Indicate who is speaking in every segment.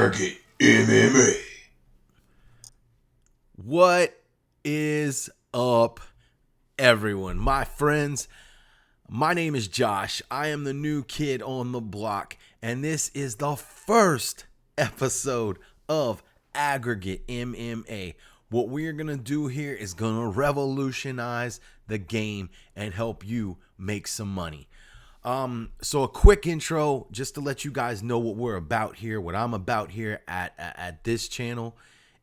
Speaker 1: Aggregate MMA.
Speaker 2: What is up, everyone? My friends, my name is Josh. I am the new kid on the block, and this is the first episode of Aggregate MMA. What we're going to do here is going to revolutionize the game and help you make some money. So a quick intro just to let you guys know what we're about here. What I'm about here at this channel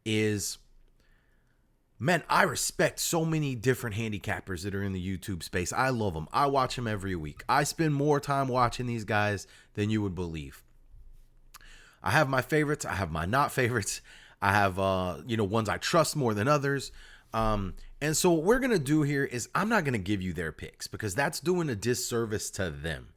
Speaker 2: is, man, I respect so many different handicappers that are in the YouTube space. I love them. I watch them every week. I spend more time watching these guys than you would believe. I have my favorites. I have my not favorites. I have, ones I trust more than others. And so what we're going to do here is I'm not going to give you their picks because that's doing a disservice to them.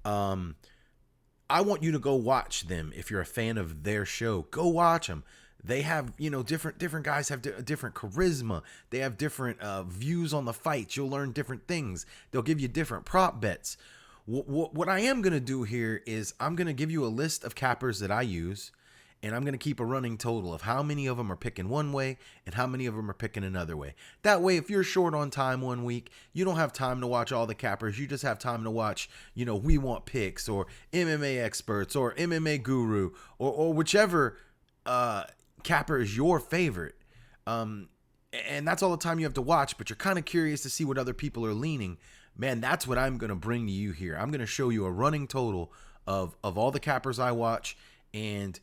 Speaker 2: I want you to go watch them. If you're a fan of their show, go watch them. They have, different guys have different charisma. They have different views on the fights. You'll learn different things. They'll give you different prop bets. What I am going to do here is I'm going to give you a list of cappers that I use. And I'm going to keep a running total of how many of them are picking one way and how many of them are picking another way. That way, if you're short on time one week, you don't have time to watch all the cappers. You just have time to watch, We Want Picks or MMA Experts or MMA Guru or whichever capper is your favorite. And that's all the time you have to watch, but you're kind of curious to see what other people are leaning. Man, that's what I'm going to bring to you here. I'm going to show you a running total of all the cappers I watch and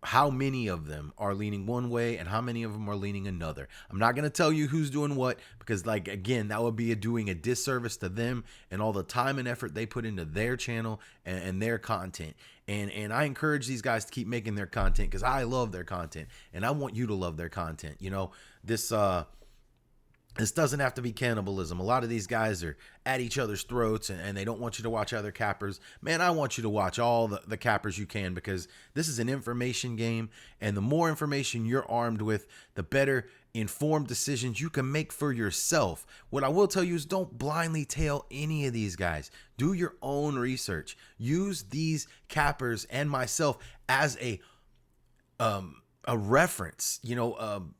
Speaker 2: how many of them are leaning one way and how many of them are leaning another. I'm not going to tell you who's doing what because, again, that would be doing a disservice to them and all the time and effort they put into their channel and their content. And I encourage these guys to keep making their content because I love their content and I want you to love their content. This doesn't have to be cannibalism. A lot of these guys are at each other's throats and they don't want you to watch other cappers. Man, I want you to watch all the cappers you can because this is an information game. And the more information you're armed with, the better informed decisions you can make for yourself. What I will tell you is don't blindly tail any of these guys. Do your own research. Use these cappers and myself as a reference,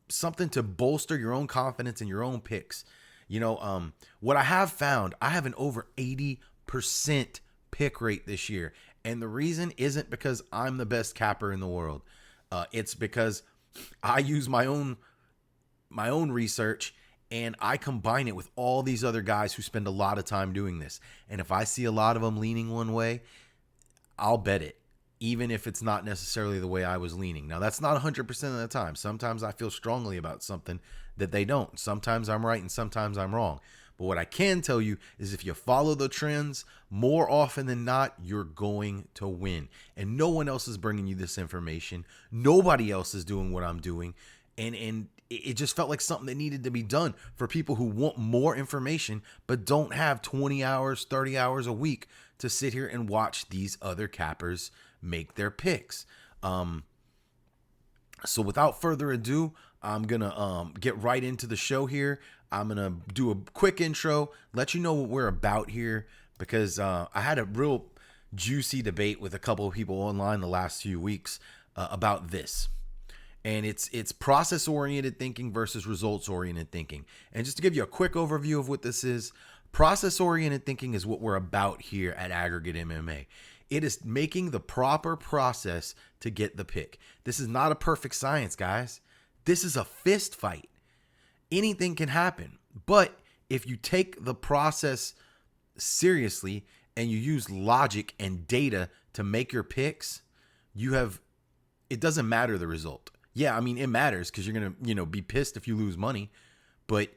Speaker 2: something to bolster your own confidence in your own picks. What I have found, I have an over 80% pick rate this year. And the reason isn't because I'm the best capper in the world. It's because I use my own research and I combine it with all these other guys who spend a lot of time doing this. And if I see a lot of them leaning one way, I'll bet it. Even if it's not necessarily the way I was leaning. Now, that's not 100% of the time. Sometimes I feel strongly about something that they don't. Sometimes I'm right and sometimes I'm wrong. But what I can tell you is if you follow the trends, more often than not, you're going to win. And no one else is bringing you this information. Nobody else is doing what I'm doing. And it just felt like something that needed to be done for people who want more information but don't have 20 hours, 30 hours a week to sit here and watch these other cappers make their picks. So without further ado, I'm gonna get right into the show here. I'm gonna do a quick intro, let you know what we're about here, because I had a real juicy debate with a couple of people online the last few weeks about this. And it's process-oriented thinking versus results-oriented thinking. And just to give you a quick overview of what this is, process-oriented thinking is what we're about here at Aggregate MMA. It is making the proper process to get the pick. This is not a perfect science, guys. This is a fist fight. Anything can happen. But if you take the process seriously and you use logic and data to make your picks, it doesn't matter the result. Yeah, I mean, it matters because you're going to, be pissed if you lose money. But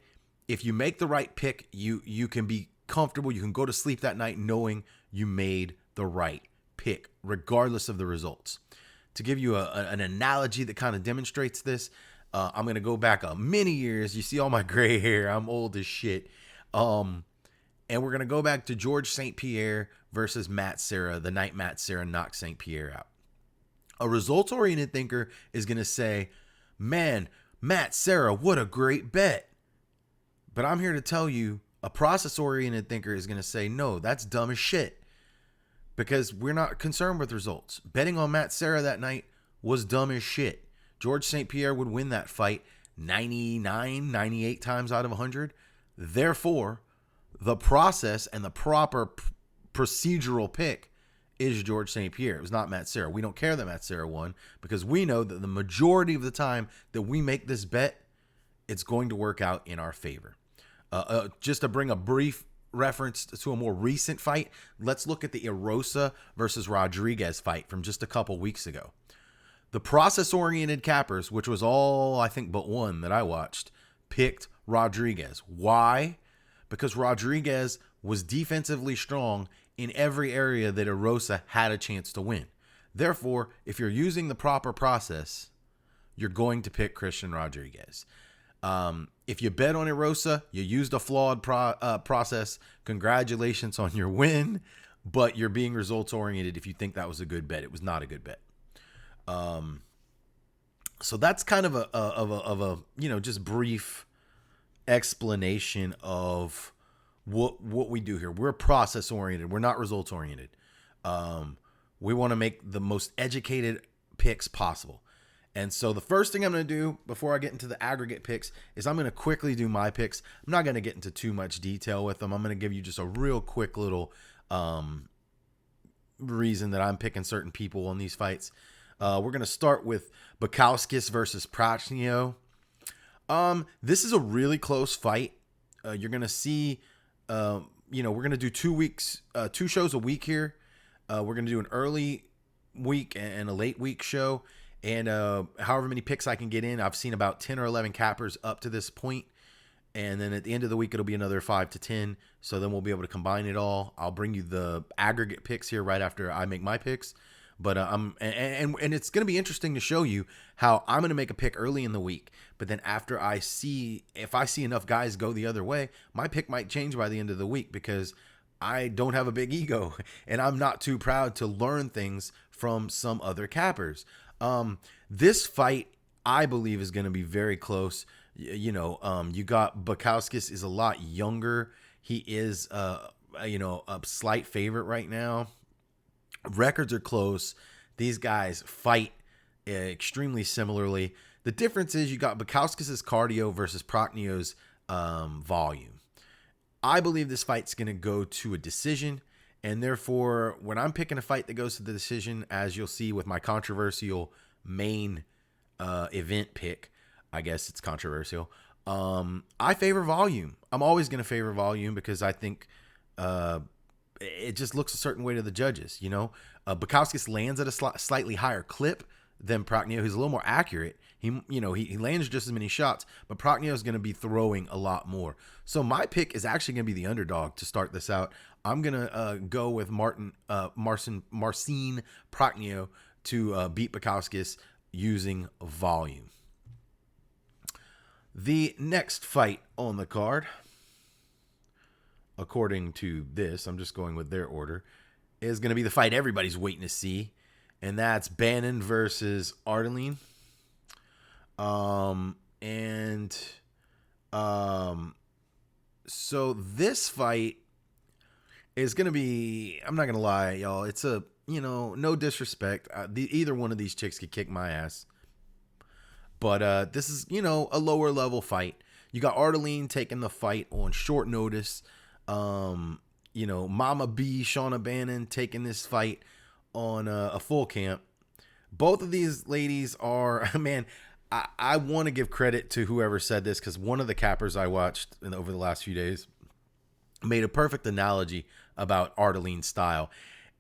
Speaker 2: if you make the right pick, you can be comfortable. You can go to sleep that night knowing you made the right pick, regardless of the results. To give you an analogy that kind of demonstrates this, I'm going to go back many years. You see all my gray hair. I'm old as shit. And we're going to go back to George St. Pierre versus Matt Serra, the night Matt Serra knocked St. Pierre out. A results-oriented thinker is going to say, man, Matt Serra, what a great bet. But I'm here to tell you, a process-oriented thinker is going to say, no, that's dumb as shit. Because we're not concerned with results. Betting on Matt Serra that night was dumb as shit. George St. Pierre would win that fight 99, 98 times out of 100. Therefore, the process and the proper procedural pick is George St. Pierre. It was not Matt Serra. We don't care that Matt Serra won because we know that the majority of the time that we make this bet, it's going to work out in our favor. Just to bring a brief reference to a more recent fight, let's look at the Erosa versus Rodrigues fight from just a couple weeks ago. The process-oriented cappers, which was all, I think, but one that I watched, picked Rodrigues. Why? Because Rodrigues was defensively strong in every area that Erosa had a chance to win. Therefore, if you're using the proper process, you're going to pick Christian Rodrigues. If you bet on Erosa, you used a flawed process. Congratulations on your win, but you're being results-oriented if you think that was a good bet. It was not a good bet. So that's kind of a just brief explanation of what we do here. We're process oriented. We're not results oriented. We want to make the most educated picks possible. And so the first thing I'm going to do before I get into the aggregate picks is I'm going to quickly do my picks. I'm not going to get into too much detail with them. I'm going to give you just a real quick little reason that I'm picking certain people on these fights. We're going to start with Bukauskas versus Prachnio. This is a really close fight. You're going to see, we're going to do 2 shows a week here. We're going to do an early week and a late week show. And however many picks I can get in, I've seen about 10 or 11 cappers up to this point. And then at the end of the week, it'll be another 5 to 10. So then we'll be able to combine it all. I'll bring you the aggregate picks here right after I make my picks. But and it's going to be interesting to show you how I'm going to make a pick early in the week. But then after if I see enough guys go the other way, my pick might change by the end of the week because I don't have a big ego and I'm not too proud to learn things from some other cappers. This fight, I believe, is going to be very close. You got Bukauskas is a lot younger. He is, a slight favorite right now. Records are close. These guys fight extremely similarly. The difference is you got Bukauskas' cardio versus Prachnio's volume. I believe this fight's going to go to a decision. And therefore, when I'm picking a fight that goes to the decision, as you'll see with my controversial main event pick, I guess it's controversial, I favor volume. I'm always going to favor volume because I think it just looks a certain way to the judges. Bukauskas lands at a slightly higher clip than Prachnio. He's a little more accurate. He lands just as many shots, but Prachnio is going to be throwing a lot more. So my pick is actually going to be the underdog to start this out. I'm going to go with Marcin Prachnio to beat Bukauskas using volume. The next fight on the card, according to this, I'm just going with their order, is going to be the fight everybody's waiting to see, and that's Bannon versus Ardelean. So this fight is going to be, I'm not going to lie, y'all, it's no disrespect. Either one of these chicks could kick my ass. But this is, a lower level fight. You got Ardelean taking the fight on short notice. Mama B, Shauna Bannon taking this fight on a full camp. Both of these ladies are, man, I want to give credit to whoever said this because one of the cappers I watched over the last few days made a perfect analogy about Ardelean's style.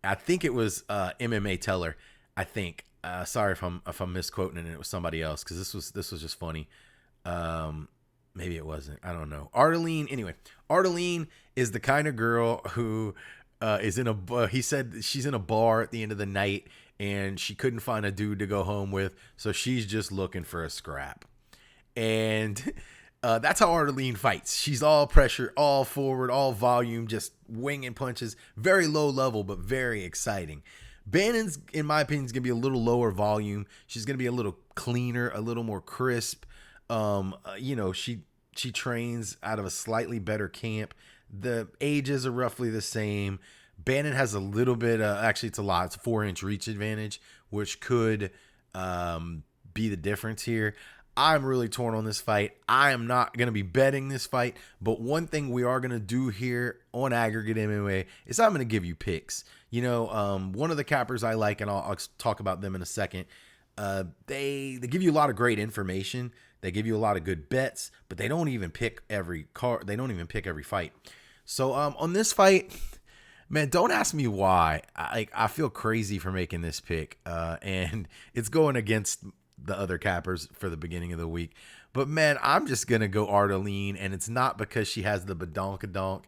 Speaker 2: I think it was MMA Teller. I think. Sorry if I'm misquoting it and it was somebody else because this was just funny. Maybe it wasn't. I don't know. Ardelean is the kind of girl who is in a. He said she's in a bar at the end of the night and she couldn't find a dude to go home with, so she's just looking for a scrap. And that's how Ardelean fights. She's all pressure, all forward, all volume, just winging punches. Very low level, but very exciting. Bannon's, in my opinion, is going to be a little lower volume. She's going to be a little cleaner, a little more crisp. She trains out of a slightly better camp. The ages are roughly the same. Bannon has a little bit, actually it's a lot. It's a 4-inch reach advantage, which could be the difference here. I'm really torn on this fight. I am not going to be betting this fight, but one thing we are going to do here on Aggregate MMA is I'm going to give you picks. You know, one of the cappers I like, and I'll talk about them in a second, they give you a lot of great information. They give you a lot of good bets, but they don't even pick every card. They don't even pick every fight. So on this fight, man, don't ask me why. I feel crazy for making this pick, and it's going against the other cappers for the beginning of the week. But man, I'm just gonna go Ardelean, and it's not because she has the badonkadonk.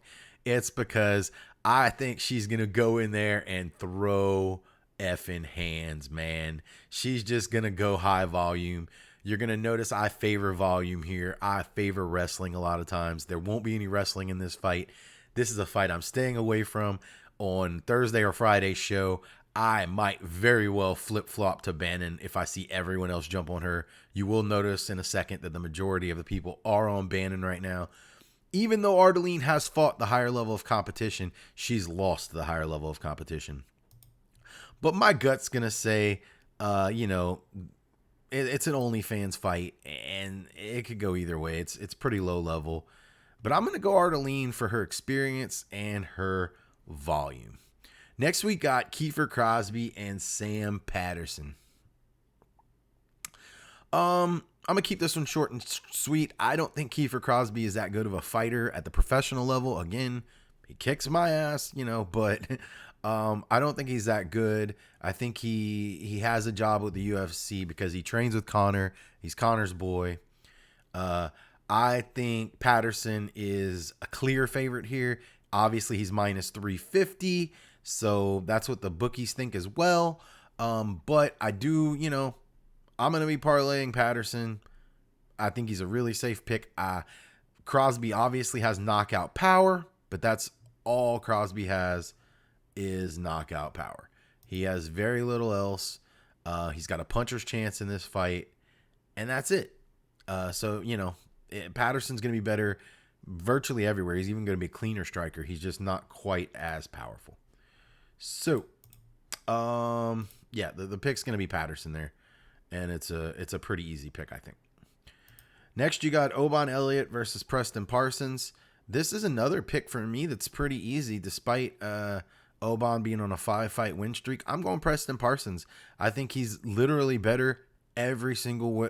Speaker 2: It's because I think she's gonna go in there and throw effing hands, man. She's just gonna go high volume. You're gonna notice I favor volume here. I favor wrestling a lot of times. There won't be any wrestling in this fight. This is a fight I'm staying away from. On Thursday or Friday's show, I might very well flip-flop to Bannon if I see everyone else jump on her. You will notice in a second that the majority of the people are on Bannon right now. Even though Ardelean has fought the higher level of competition, she's lost the higher level of competition. But my gut's going to say, it's an OnlyFans fight, and it could go either way. It's pretty low level. But I'm going to go Ardelean for her experience and her volume. Next, we got Kiefer Crosbie and Sam Patterson. I'm going to keep this one short and sweet. I don't think Kiefer Crosbie is that good of a fighter at the professional level. Again, he kicks my ass, but I don't think he's that good. I think he has a job with the UFC because he trains with Conor. He's Conor's boy. I think Patterson is a clear favorite here. Obviously, he's minus 350. So that's what the bookies think as well. But I do, I'm going to be parlaying Patterson. I think he's a really safe pick. Crosbie obviously has knockout power, but that's all Crosbie has is knockout power. He has very little else. He's got a puncher's chance in this fight, and that's it. Patterson's going to be better virtually everywhere. He's even going to be a cleaner striker. He's just not quite as powerful. So, the pick's going to be Patterson there, and it's a pretty easy pick, I think. Next, you got Elliot versus Preston Parsons. This is another pick for me that's pretty easy, despite Oban being on a 5-fight win streak. I'm going Preston Parsons. I think he's literally better every single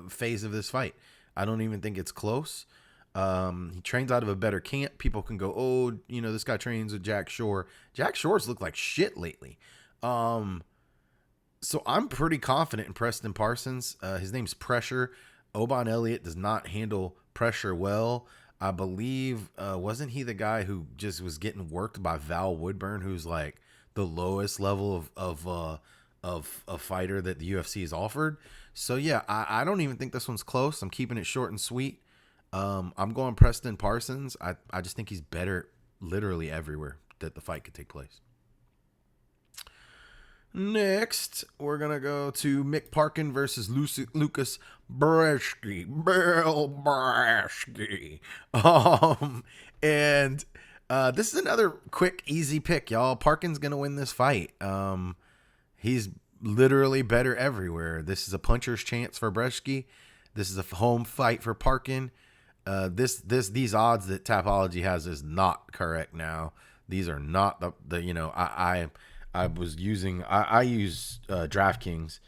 Speaker 2: phase of this fight. I don't even think it's close. He trains out of a better camp. People can go, this guy trains with Jack Shore. Jack Shore's looked like shit lately. So I'm pretty confident in Preston Parsons. His name's Pressure. Oban Elliot does not handle pressure well. I believe, wasn't he the guy who just was getting worked by Val Woodburn, who's like the lowest level of a fighter that the UFC has offered? So yeah, I don't even think this one's close. I'm keeping it short and sweet. I'm going Preston Parsons. I just think he's better literally everywhere that the fight could take place. Next, we're going to go to Mick Parkin versus Lucas Brzeski. This is another quick, easy pick, y'all. Parkin's going to win this fight. He's literally better everywhere. This is a puncher's chance for Brzeski. This is a home fight for Parkin. These odds that Tapology has is not correct now. These are not I use DraftKings,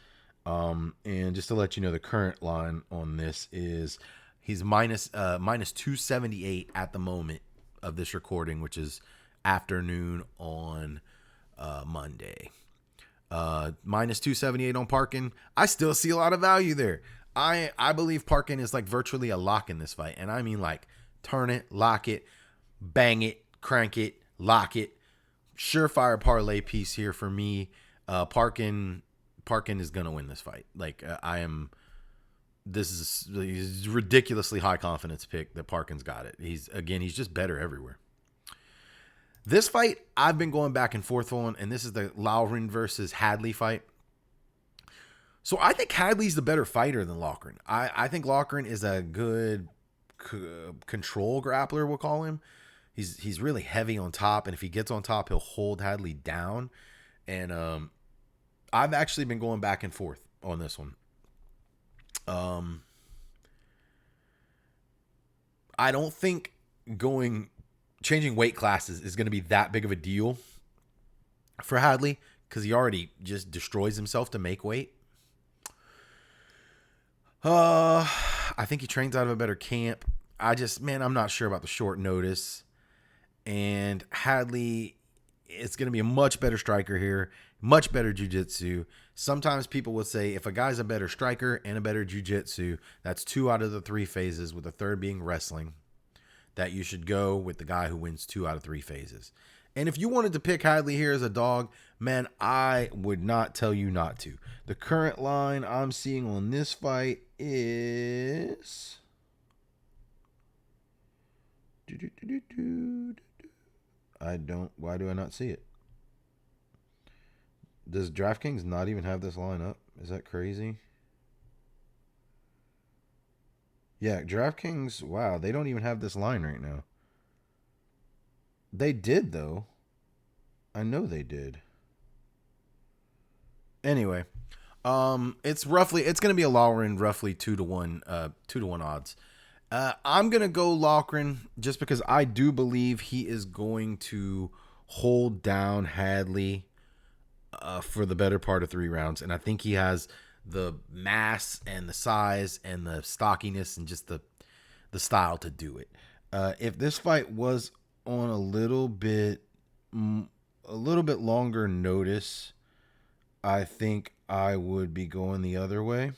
Speaker 2: and just to let you know, the current line on this is he's minus 278 at the moment of this recording, which is afternoon on Monday. Minus 278 on Parkin. I still see a lot of value there. I believe Parkin is like virtually a lock in this fight, and I mean like turn it, lock it, bang it, crank it, lock it. Surefire parlay piece here for me. Parkin is gonna win this fight. This is a ridiculously high confidence pick that Parkin's got it. He's just better everywhere. This fight I've been going back and forth on, and this is the Loughran versus Hadley fight. So I think Hadley's the better fighter than Loughran. I think Loughran is a good control grappler, we'll call him. He's really heavy on top, and if he gets on top, he'll hold Hadley down. And I've actually been going back and forth. on this one. I don't think changing weight classes is going to be that big of a deal for Hadley because he already just destroys himself to make weight. I think he trains out of a better camp. I'm not sure about the short notice. And Hadley is going to be a much better striker here, much better jiu-jitsu. Sometimes people will say if a guy's a better striker and a better jiu-jitsu, that's 2 out of the 3 phases, with the third being wrestling, that you should go with the guy who wins 2 out of 3 phases. And if you wanted to pick Hadley here as a dog, man, I would not tell you not to. The current line I'm seeing on this fight is... Why do I not see it? Does DraftKings not even have this line up? Is that crazy? Yeah, DraftKings, wow, they don't even have this line right now. They did, though. I know they did. Anyway, it's going to be a Loughran, roughly 2-1 odds. I'm going to go Loughran just because I do believe he is going to hold down Hadley for the better part of 3 rounds. And I think he has the mass and the size and the stockiness and just the style to do it. If this fight was on a little bit longer notice, I think I would be going the other way.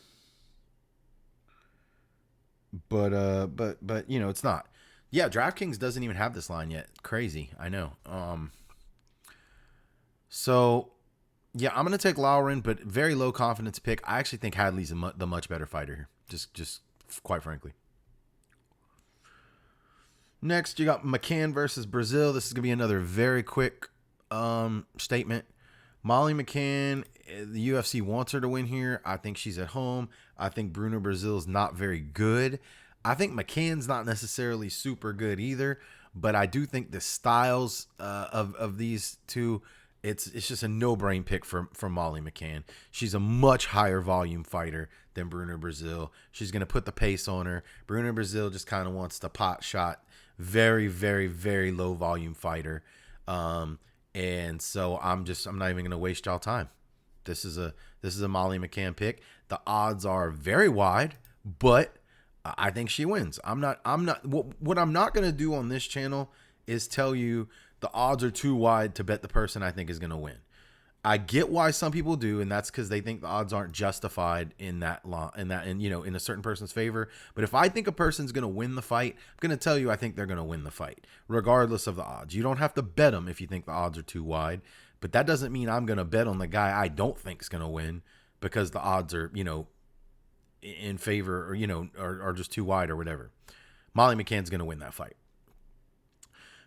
Speaker 2: But it's not. Yeah, DraftKings doesn't even have this line yet. Crazy, I know. So yeah, I'm gonna take Loughran, but very low confidence pick. I actually think Hadley's the much better fighter here. Just quite frankly. Next, you got McCann versus Brasil. This is gonna be another very quick statement. Molly McCann, the UFC wants her to win here. I think she's at home. I think Bruno Brazil's not very good. I think McCann's not necessarily super good either, but I do think the styles of these two, it's just a no-brain pick for Molly McCann. She's a much higher volume fighter than Bruno Brazil. She's going to put the pace on her. Bruno Brazil just kind of wants the pot shot, very, very, very low volume fighter. And so I'm not even going to waste y'all time. This is a Molly McCann pick. The odds are very wide, but I think she wins. What I'm not going to do on this channel is tell you the odds are too wide to bet the person I think is going to win. I get why some people do, and that's because they think the odds aren't justified in a certain person's favor. But if I think a person's going to win the fight, I'm going to tell you I think they're going to win the fight, regardless of the odds. You don't have to bet them if you think the odds are too wide, but that doesn't mean I'm going to bet on the guy I don't think is going to win because the odds are, in favor or are just too wide or whatever. Molly McCann's going to win that fight.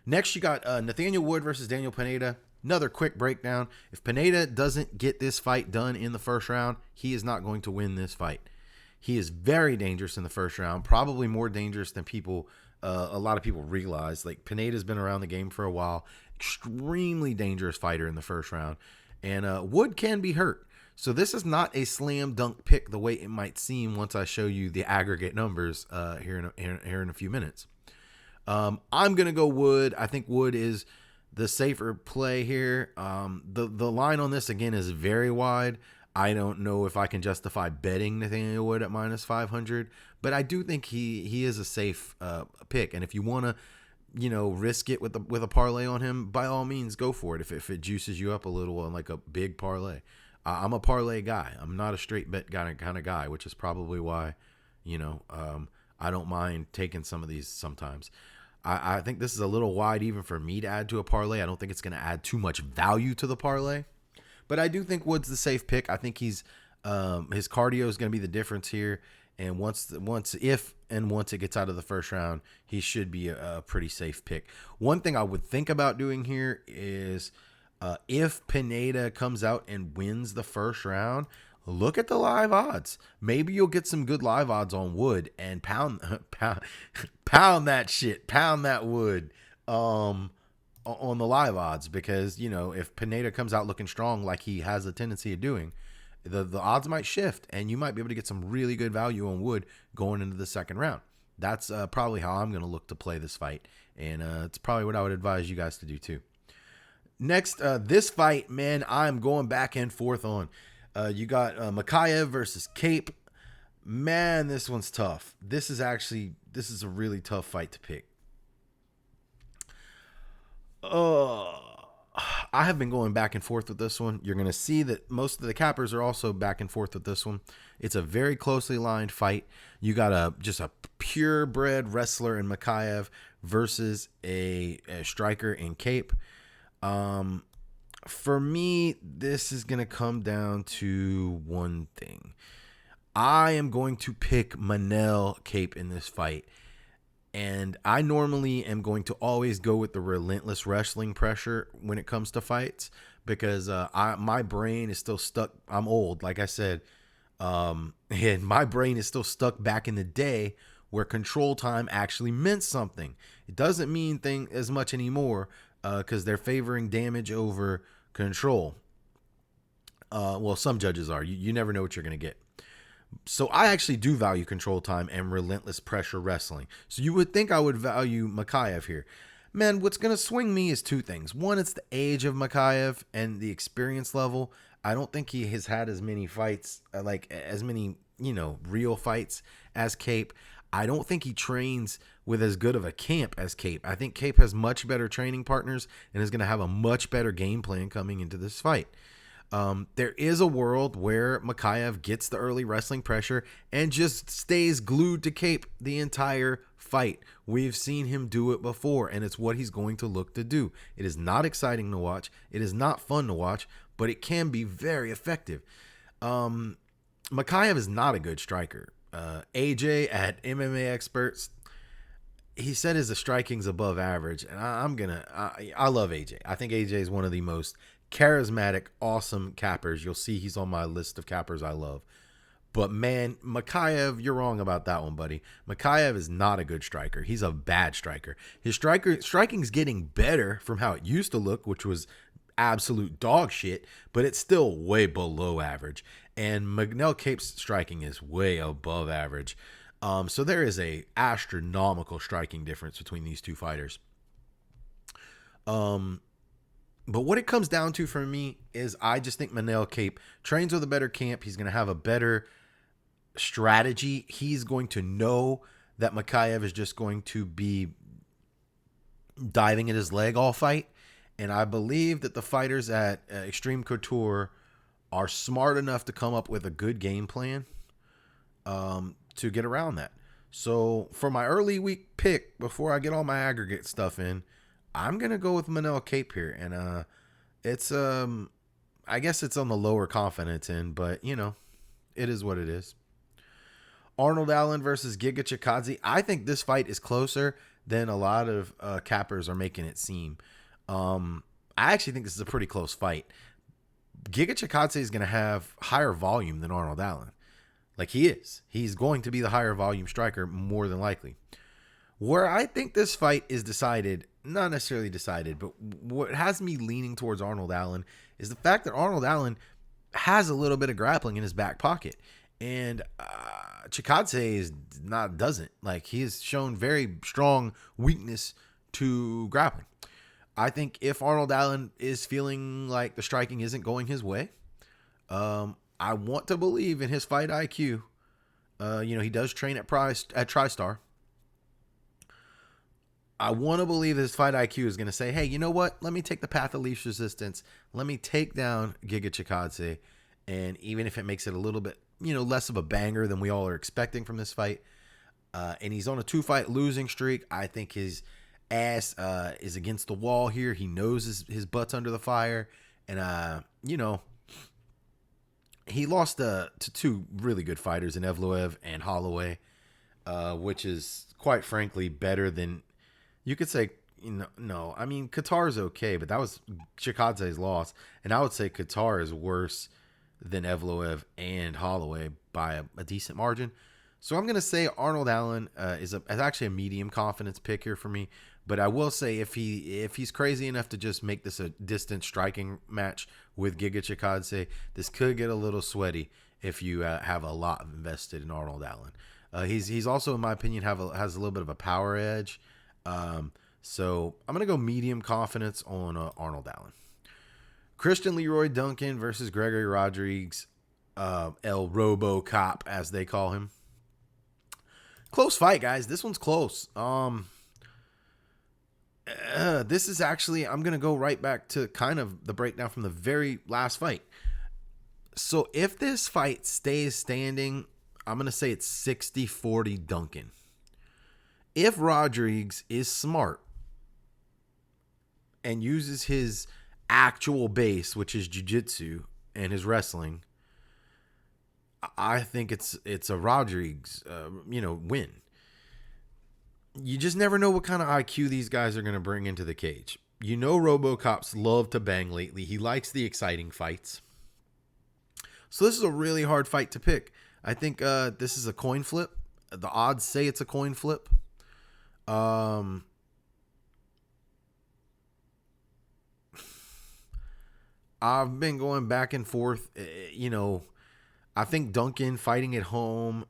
Speaker 2: Next, you got Nathaniel Wood versus Daniel Pineda. Another quick breakdown. If Pineda doesn't get this fight done in the first round, he is not going to win this fight. He is very dangerous in the first round, probably more dangerous than a lot of people realize. Like, Pineda's been around the game for a while. Extremely dangerous fighter in the first round. And Wood can be hurt. So this is not a slam dunk pick the way it might seem once I show you the aggregate numbers here in a few minutes. I'm going to go Wood. I think Wood is the safer play here. The line on this, again, is very wide. I don't know if I can justify betting Nathaniel Wood at minus 500, but I do think he is a safe pick. And if you want to, risk it with a parlay on him, by all means, go for it. If it juices you up a little on like a big parlay. I'm a parlay guy. I'm not a straight bet kind of guy, which is probably why, I don't mind taking some of these sometimes. I think this is a little wide even for me to add to a parlay. I don't think it's going to add too much value to the parlay. But I do think Wood's the safe pick. I think his cardio is going to be the difference here. And once it gets out of the first round, he should be a pretty safe pick. One thing I would think about doing here is if Pineda comes out and wins the first round, look at the live odds. Maybe you'll get some good live odds on Wood and pound that shit. Pound that Wood on the live odds because, if Pineda comes out looking strong like he has a tendency of doing, the odds might shift, and you might be able to get some really good value on Wood going into the second round. That's probably how I'm going to look to play this fight, and it's probably what I would advise you guys to do too. Next, this fight, man, I'm going back and forth on. You got Mokaev versus Kape. Man, this one's tough. This is a really tough fight to pick. I have been going back and forth with this one. You're going to see that most of the cappers are also back and forth with this one. It's a very closely lined fight. You got just a purebred wrestler in Mokaev versus a striker in Kape. For me, this is going to come down to one thing. I am going to pick Manel Kape in this fight. And I normally am going to always go with the relentless wrestling pressure when it comes to fights, because my brain is still stuck. I'm old, like I said, and my brain is still stuck back in the day where control time actually meant something. It doesn't mean as much anymore because they're favoring damage over control. Well, some judges are. You never know what you're going to get. So I actually do value control time and relentless pressure wrestling. So you would think I would value Mokaev here. Man, what's going to swing me is two things. One, it's the age of Mokaev and the experience level. I don't think he has had as many fights, real fights as Kape. I don't think he trains with as good of a camp as Kape. I think Kape has much better training partners and is going to have a much better game plan coming into this fight. There is a world where Mokaev gets the early wrestling pressure and just stays glued to Kape the entire fight. We've seen him do it before, and it's what he's going to look to do. It is not exciting to watch. It is not fun to watch, but it can be very effective. Mokaev is not a good striker. AJ at MMA Experts, he said his striking's above average, and I love AJ. I think AJ is one of the most charismatic, awesome cappers. You'll see he's on my list of cappers I love. But man, Mokaev, you're wrong about that one, buddy. Mokaev is not a good striker. He's a bad striker. His striking's getting better from how it used to look, which was absolute dog shit, but it's still way below average. And Manel Kape's striking is way above average. So there is a astronomical striking difference between these two fighters. But what it comes down to for me is I just think Manel Kape trains with a better camp. He's going to have a better strategy. He's going to know that Mokaev is just going to be diving at his leg all fight. And I believe that the fighters at Extreme Couture are smart enough to come up with a good game plan to get around that. So for my early week pick, before I get all my aggregate stuff in, I'm going to go with Manel Kape here. And it's, I guess it's on the lower confidence end, but, it is what it is. Arnold Allen versus Giga Chikadze. I think this fight is closer than a lot of cappers are making it seem. I actually think this is a pretty close fight. Giga Chikadze is going to have higher volume than Arnold Allen. Like he is. He's going to be the higher volume striker more than likely. Where I think this fight is decided, not necessarily decided, but what has me leaning towards Arnold Allen is the fact that Arnold Allen has a little bit of grappling in his back pocket. And Chikadze doesn't. Like, he has shown very strong weakness to grappling. I think if Arnold Allen is feeling like the striking isn't going his way, I want to believe in his fight IQ. He does train at TriStar. I want to believe his fight IQ is going to say, hey, you know what? Let me take the path of least resistance. Let me take down Giga Chikadze. And even if it makes it a little bit, less of a banger than we all are expecting from this fight, and he's on a 2-fight losing streak, I think his ass is against the wall here. He knows his butt's under the fire. And, he lost to two really good fighters in Evloev and Holloway, which is, quite frankly, better than... You could say, no. I mean, Qatar's okay, but that was Chikadze's loss. And I would say Qatar is worse than Evloev and Holloway by a decent margin. So I'm going to say Arnold Allen is actually a medium confidence pick here for me. But I will say if he's crazy enough to just make this a distant striking match with Giga Chikadze, this could get a little sweaty if you have a lot invested in Arnold Allen. He's also, in my opinion, has a little bit of a power edge. So I'm going to go medium confidence on Arnold Allen. Christian Leroy Duncan versus Gregory Rodrigues, El Robo Cop, as they call him. Close fight, guys. This one's close. This is actually, I'm going to go right back to kind of the breakdown from the very last fight. So if this fight stays standing, I'm going to say it's 60-40 Duncan. If Rodrigues is smart and uses his actual base, which is jiu-jitsu and his wrestling, I think it's a Rodrigues, win. You just never know what kind of IQ these guys are going to bring into the cage. You know RoboCop's love to bang lately. He likes the exciting fights. So this is a really hard fight to pick. I think this is a coin flip. The odds say it's a coin flip. I've been going back and forth. I think Duncan fighting at home,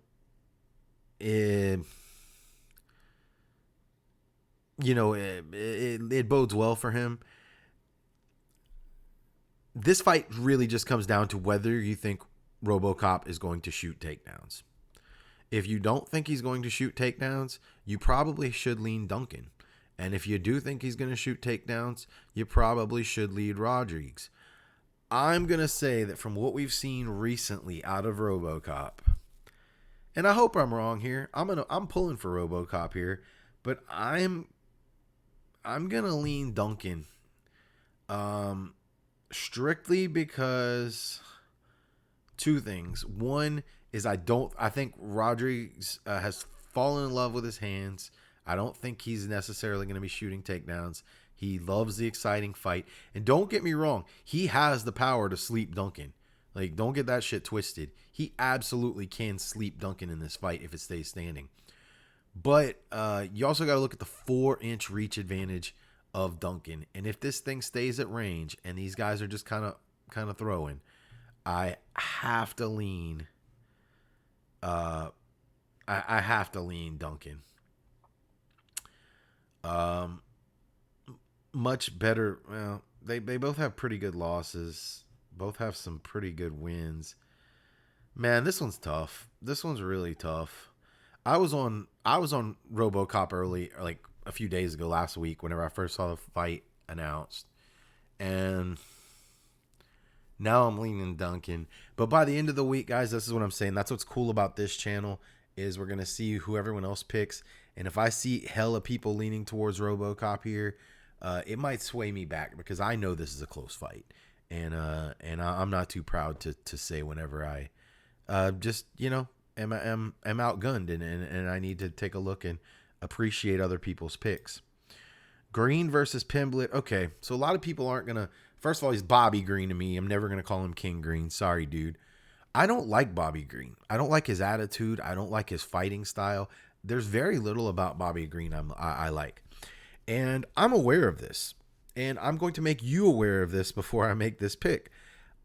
Speaker 2: it bodes well for him. This fight really just comes down to whether you think RoboCop is going to shoot takedowns. If you don't think he's going to shoot takedowns, you probably should lean Duncan. And if you do think he's going to shoot takedowns, you probably should lead Rodrigues. I'm going to say that from what we've seen recently out of RoboCop, and I hope I'm wrong here. I'm pulling for RoboCop here, but I'm going to lean Duncan. Strictly because two things. One is I think Rodrigues has fallen in love with his hands. I don't think he's necessarily going to be shooting takedowns. He loves the exciting fight. And don't get me wrong, he has the power to sleep Duncan. Like, don't get that shit twisted. He absolutely can sleep Duncan in this fight if it stays standing. But you also got to look at the 4-inch reach advantage of Duncan. And if this thing stays at range and these guys are just kind of throwing, I have to lean I have to lean Duncan. Much better. Well, they both have pretty good losses. Both have some pretty good wins. Man, this one's tough. This one's really tough. I was on RoboCop early, like a few days ago last week, whenever I first saw the fight announced. And now I'm leaning Duncan. But by the end of the week, guys, this is what I'm saying. That's what's cool about this channel, is we're going to see who everyone else picks. And if I see hella people leaning towards RoboCop here, it might sway me back because I know this is a close fight. And I'm not too proud to say whenever I am outgunned and I need to take a look and appreciate other people's picks. Green versus Pimblett. Okay, so a lot of people aren't going to... First of all, he's Bobby Green to me. I'm never going to call him King Green. Sorry, dude. I don't like Bobby Green. I don't like his attitude. I don't like his fighting style. There's very little about Bobby Green I like. And I'm aware of this. And I'm going to make you aware of this before I make this pick.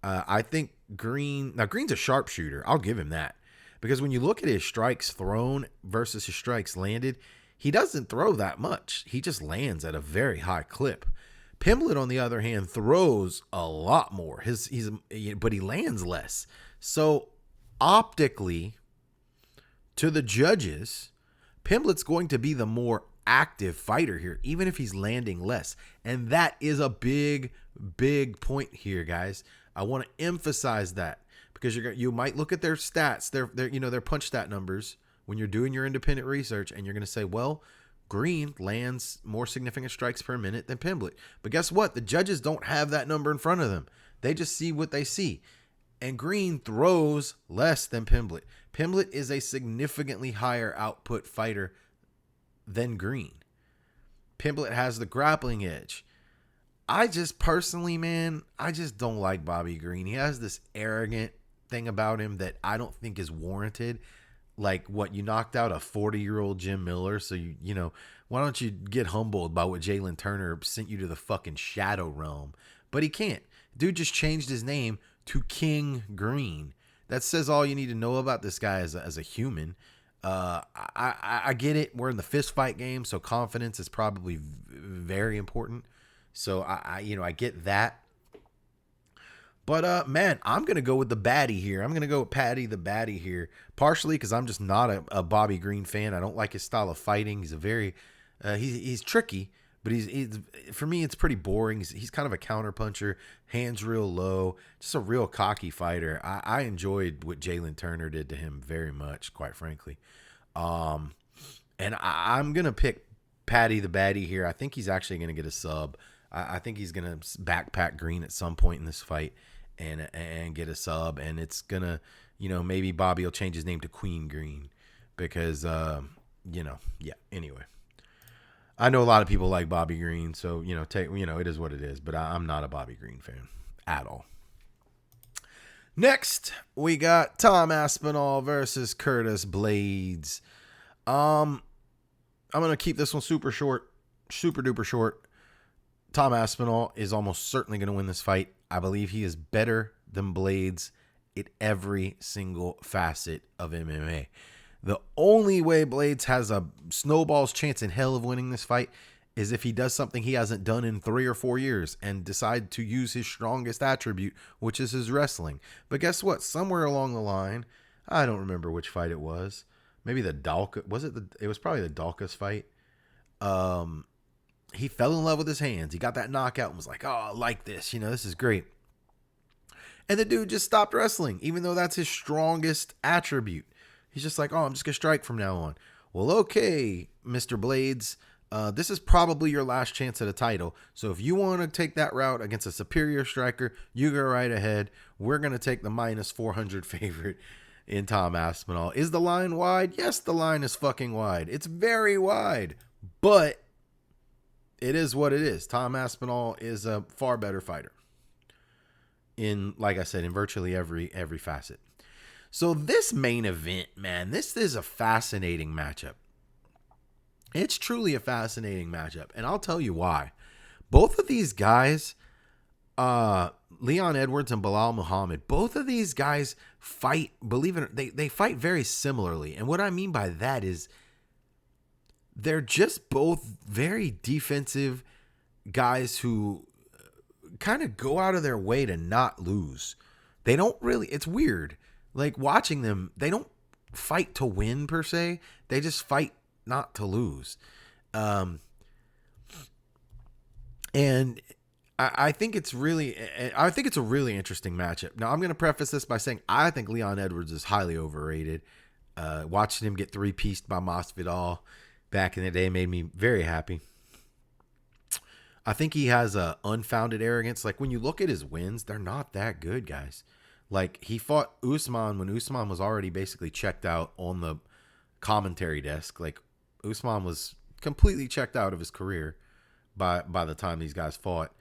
Speaker 2: I think Green... Now, Green's a sharpshooter. I'll give him that. Because when you look at his strikes thrown versus his strikes landed, he doesn't throw that much. He just lands at a very high clip. Pimblett, on the other hand, throws a lot more. But he lands less. So, optically, to the judges, Pimblett's going to be the more active fighter here, even if he's landing less. And that is a big, big point here, guys. I want to emphasize that because you might look at their stats, their punch stat numbers when you're doing your independent research, and you're going to say, well, Green lands more significant strikes per minute than Pimblett. But guess what? The judges don't have that number in front of them. They just see what they see. And Green throws less than Pimblett. Pimblett is a significantly higher output fighter than Green. Pimblett has the grappling edge. I just personally, man, I just don't like Bobby Green. He has this arrogant thing about him that I don't think is warranted. like what you knocked out a 40-year-old Jim Miller. So you know, why don't you get humbled by what Jalen Turner sent you to the fucking shadow realm? But he can't. Dude just changed his name to King Green. That says all you need to know about this guy as a human. I get it. We're in the fist fight game, so confidence is probably very important. So I get that. But man, I'm gonna go with the baddie here. I'm gonna go with Patty the baddie here, partially because I'm just not a Bobby Green fan. I don't like his style of fighting. He's a very he's tricky, but he's for me it's pretty boring. He's kind of a counterpuncher, hands real low, just a real cocky fighter. I enjoyed what Jalen Turner did to him very much, quite frankly. And I'm gonna pick Patty the baddie here. I think he's actually gonna get a sub. I think he's gonna backpack Green at some point in this fight and get a sub, and it's gonna, you know, maybe Bobby will change his name to Queen Green because anyway. I know a lot of people like Bobby Green, so it is what it is, but I'm not a Bobby Green fan at all. Next, we got Tom Aspinall versus Curtis Blaydes. I'm gonna keep this one super short, super duper short. Tom Aspinall is almost certainly going to win this fight. I believe he is better than Blaydes in every single facet of MMA. The only way Blaydes has a snowball's chance in hell of winning this fight is if he does something he hasn't done in 3 or 4 years and decide to use his strongest attribute, which is his wrestling. But guess what? Somewhere along the line, I don't remember which fight it was. Maybe the Dalka, it was probably the Dalkas fight. He fell in love with his hands. He got that knockout and was like, oh, I like this. This is great. And the dude just stopped wrestling, even though that's his strongest attribute. He's just like, oh, I'm just going to strike from now on. Well, okay, Mr. Blaydes, this is probably your last chance at a title. So if you want to take that route against a superior striker, you go right ahead. We're going to take the minus 400 favorite in Tom Aspinall. Is the line wide? Yes, the line is fucking wide. It's very wide, but it is what it is. Tom Aspinall is a far better fighter in, like I said, in virtually every facet. So this main event, man, this is a fascinating matchup. It's truly a fascinating matchup, and I'll tell you why. Both of these guys, Leon Edwards and Belal Muhammad, both of these guys fight, believe it or not, they fight very similarly. And what I mean by that is they're just both very defensive guys who kind of go out of their way to not lose. They don't really, it's weird. Like watching them, they don't fight to win per se. They just fight not to lose. And I think it's a really interesting matchup. Now I'm going to preface this by saying I think Leon Edwards is highly overrated. Watching him get three-pieced by Masvidal back in the day made me very happy. I think he has a unfounded arrogance. Like when you look at his wins, they're not that good, guys. Like he fought Usman when Usman was already basically checked out on the commentary desk. Like Usman was completely checked out of his career by the time these guys fought.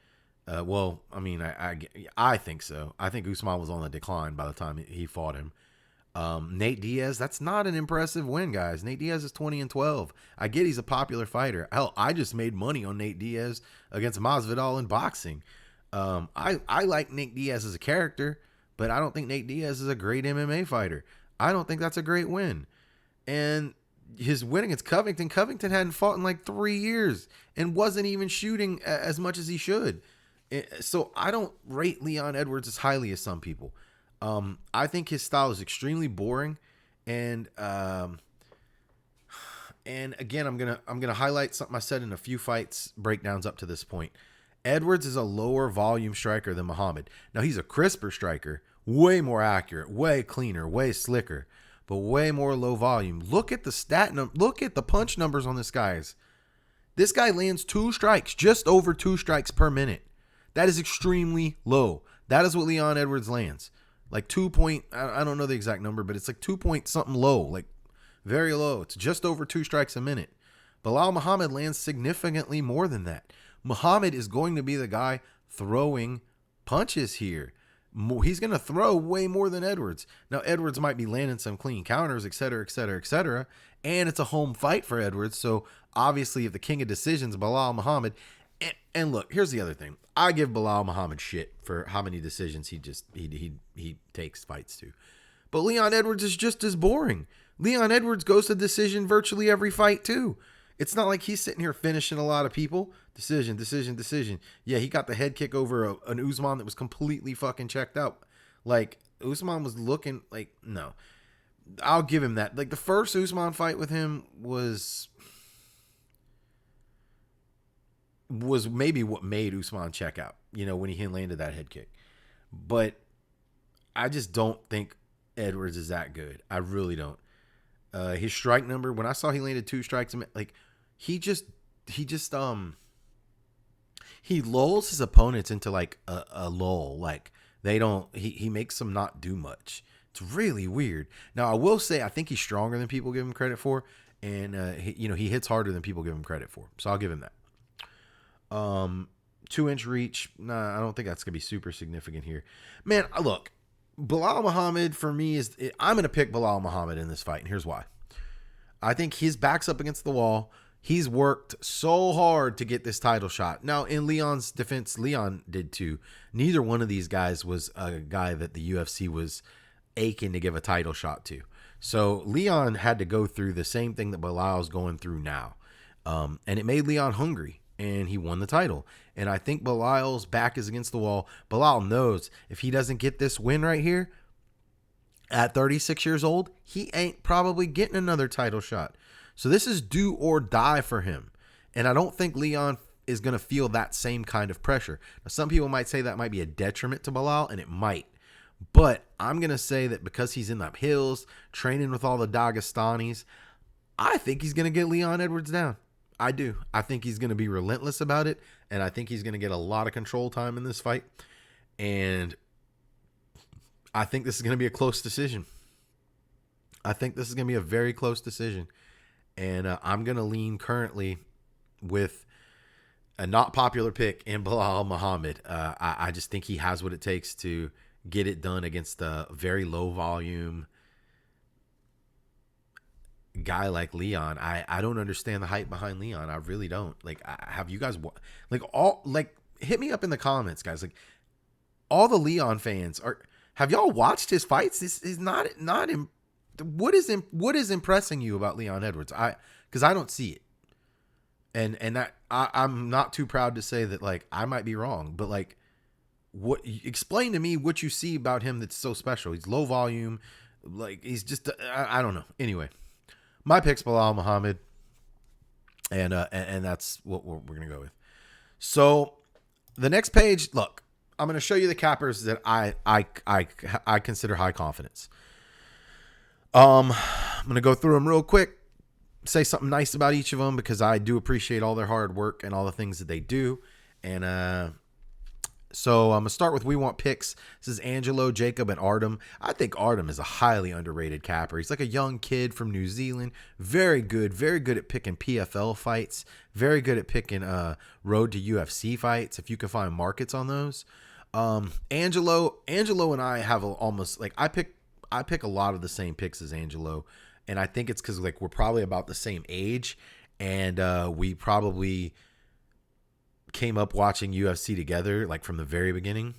Speaker 2: Well, I mean, I think so. I think Usman was on the decline by the time he fought him. Nate Diaz, that's not an impressive win, guys. Nate Diaz is 20-12. I get he's a popular fighter. Hell, I just made money on Nate Diaz against Masvidal in boxing. I like Nate Diaz as a character, but I don't think Nate Diaz is a great MMA fighter. I don't think that's a great win. And his win against Covington hadn't fought in like 3 years and wasn't even shooting as much as he should. So I don't rate Leon Edwards as highly as some people. I think his style is extremely boring, and again, I'm gonna highlight something I said in a few fights breakdowns up to this point. Edwards is a lower volume striker than Muhammad. Now he's a crisper striker, way more accurate, way cleaner, way slicker, but way more low volume. Look at the look at the punch numbers on this guy's. This guy lands 2 strikes, just over 2 strikes per minute. That is extremely low. That is what Leon Edwards lands. Like 2 point, I don't know the exact number, but it's like 2 point something low, like very low. It's just over 2 strikes a minute. Belal Muhammad lands significantly more than that. Muhammad is going to be the guy throwing punches here. He's going to throw way more than Edwards. Now, Edwards might be landing some clean counters, et cetera, et cetera, et cetera. And it's a home fight for Edwards. So, obviously, if the king of decisions, Belal Muhammad. And look, here's the other thing. I give Belal Muhammad shit for how many decisions he takes fights to. But Leon Edwards is just as boring. Leon Edwards goes to decision virtually every fight, too. It's not like he's sitting here finishing a lot of people. Decision, decision, decision. Yeah, he got the head kick over an Usman that was completely fucking checked out. Like, Usman was looking like, no. I'll give him that. Like, the first Usman fight with him was maybe what made Usman check out, when he landed that head kick. But I just don't think Edwards is that good. I really don't. His strike number, when I saw he landed 2 strikes, like, he lulls his opponents into like a lull. Like, he makes them not do much. It's really weird. Now, I will say, I think he's stronger than people give him credit for. And, he hits harder than people give him credit for. So I'll give him that. 2-inch reach. Nah, I don't think that's going to be super significant here. Man, look, Belal Muhammad for me I'm going to pick Belal Muhammad in this fight. And here's why. I think his back's up against the wall. He's worked so hard to get this title shot. Now, in Leon's defense, Leon did too. Neither one of these guys was a guy that the UFC was aching to give a title shot to. So Leon had to go through the same thing that Belal's going through now. And it made Leon hungry, and he won the title. And I think Belal's back is against the wall. Belal knows if he doesn't get this win right here at 36 years old, he ain't probably getting another title shot. So this is do or die for him. And I don't think Leon is going to feel that same kind of pressure. Now, some people might say that might be a detriment to Belal, and it might. But I'm going to say that because he's in the hills, training with all the Dagestanis, I think he's going to get Leon Edwards down. I do. I think he's going to be relentless about it, and I think he's going to get a lot of control time in this fight. And I think this is going to be a close decision. I think this is going to be a very close decision. And I'm going to lean currently with a not popular pick in Belal Muhammad. I just think he has what it takes to get it done against a very low volume guy like Leon. I don't understand the hype behind Leon. I really don't. Like, have you guys hit me up in the comments, guys. Like, all the Leon fans have y'all watched his fights? This is not what is impressing you about Leon Edwards? Because I don't see it. And that I'm not too proud to say that, like, I might be wrong, but like, explain to me what you see about him that's so special. He's low volume, like, he's just I don't know. Anyway, my pick's Belal Muhammad, and that's what we're gonna go with. So the next page, look, I'm gonna show you the cappers that I consider high confidence. I'm gonna go through them real quick. Say something nice about each of them because I do appreciate all their hard work and all the things that they do. And so I'm going to start with We Want Picks. This is Angelo, Jacob, and Artem. I think Artem is a highly underrated capper. He's like a young kid from New Zealand. Very good at picking PFL fights. Very good at picking road to UFC fights, if you can find markets on those. Angelo and I have almost, like, I pick a lot of the same picks as Angelo. And I think it's because, like, we're probably about the same age, and we probably came up watching UFC together, like, from the very beginning.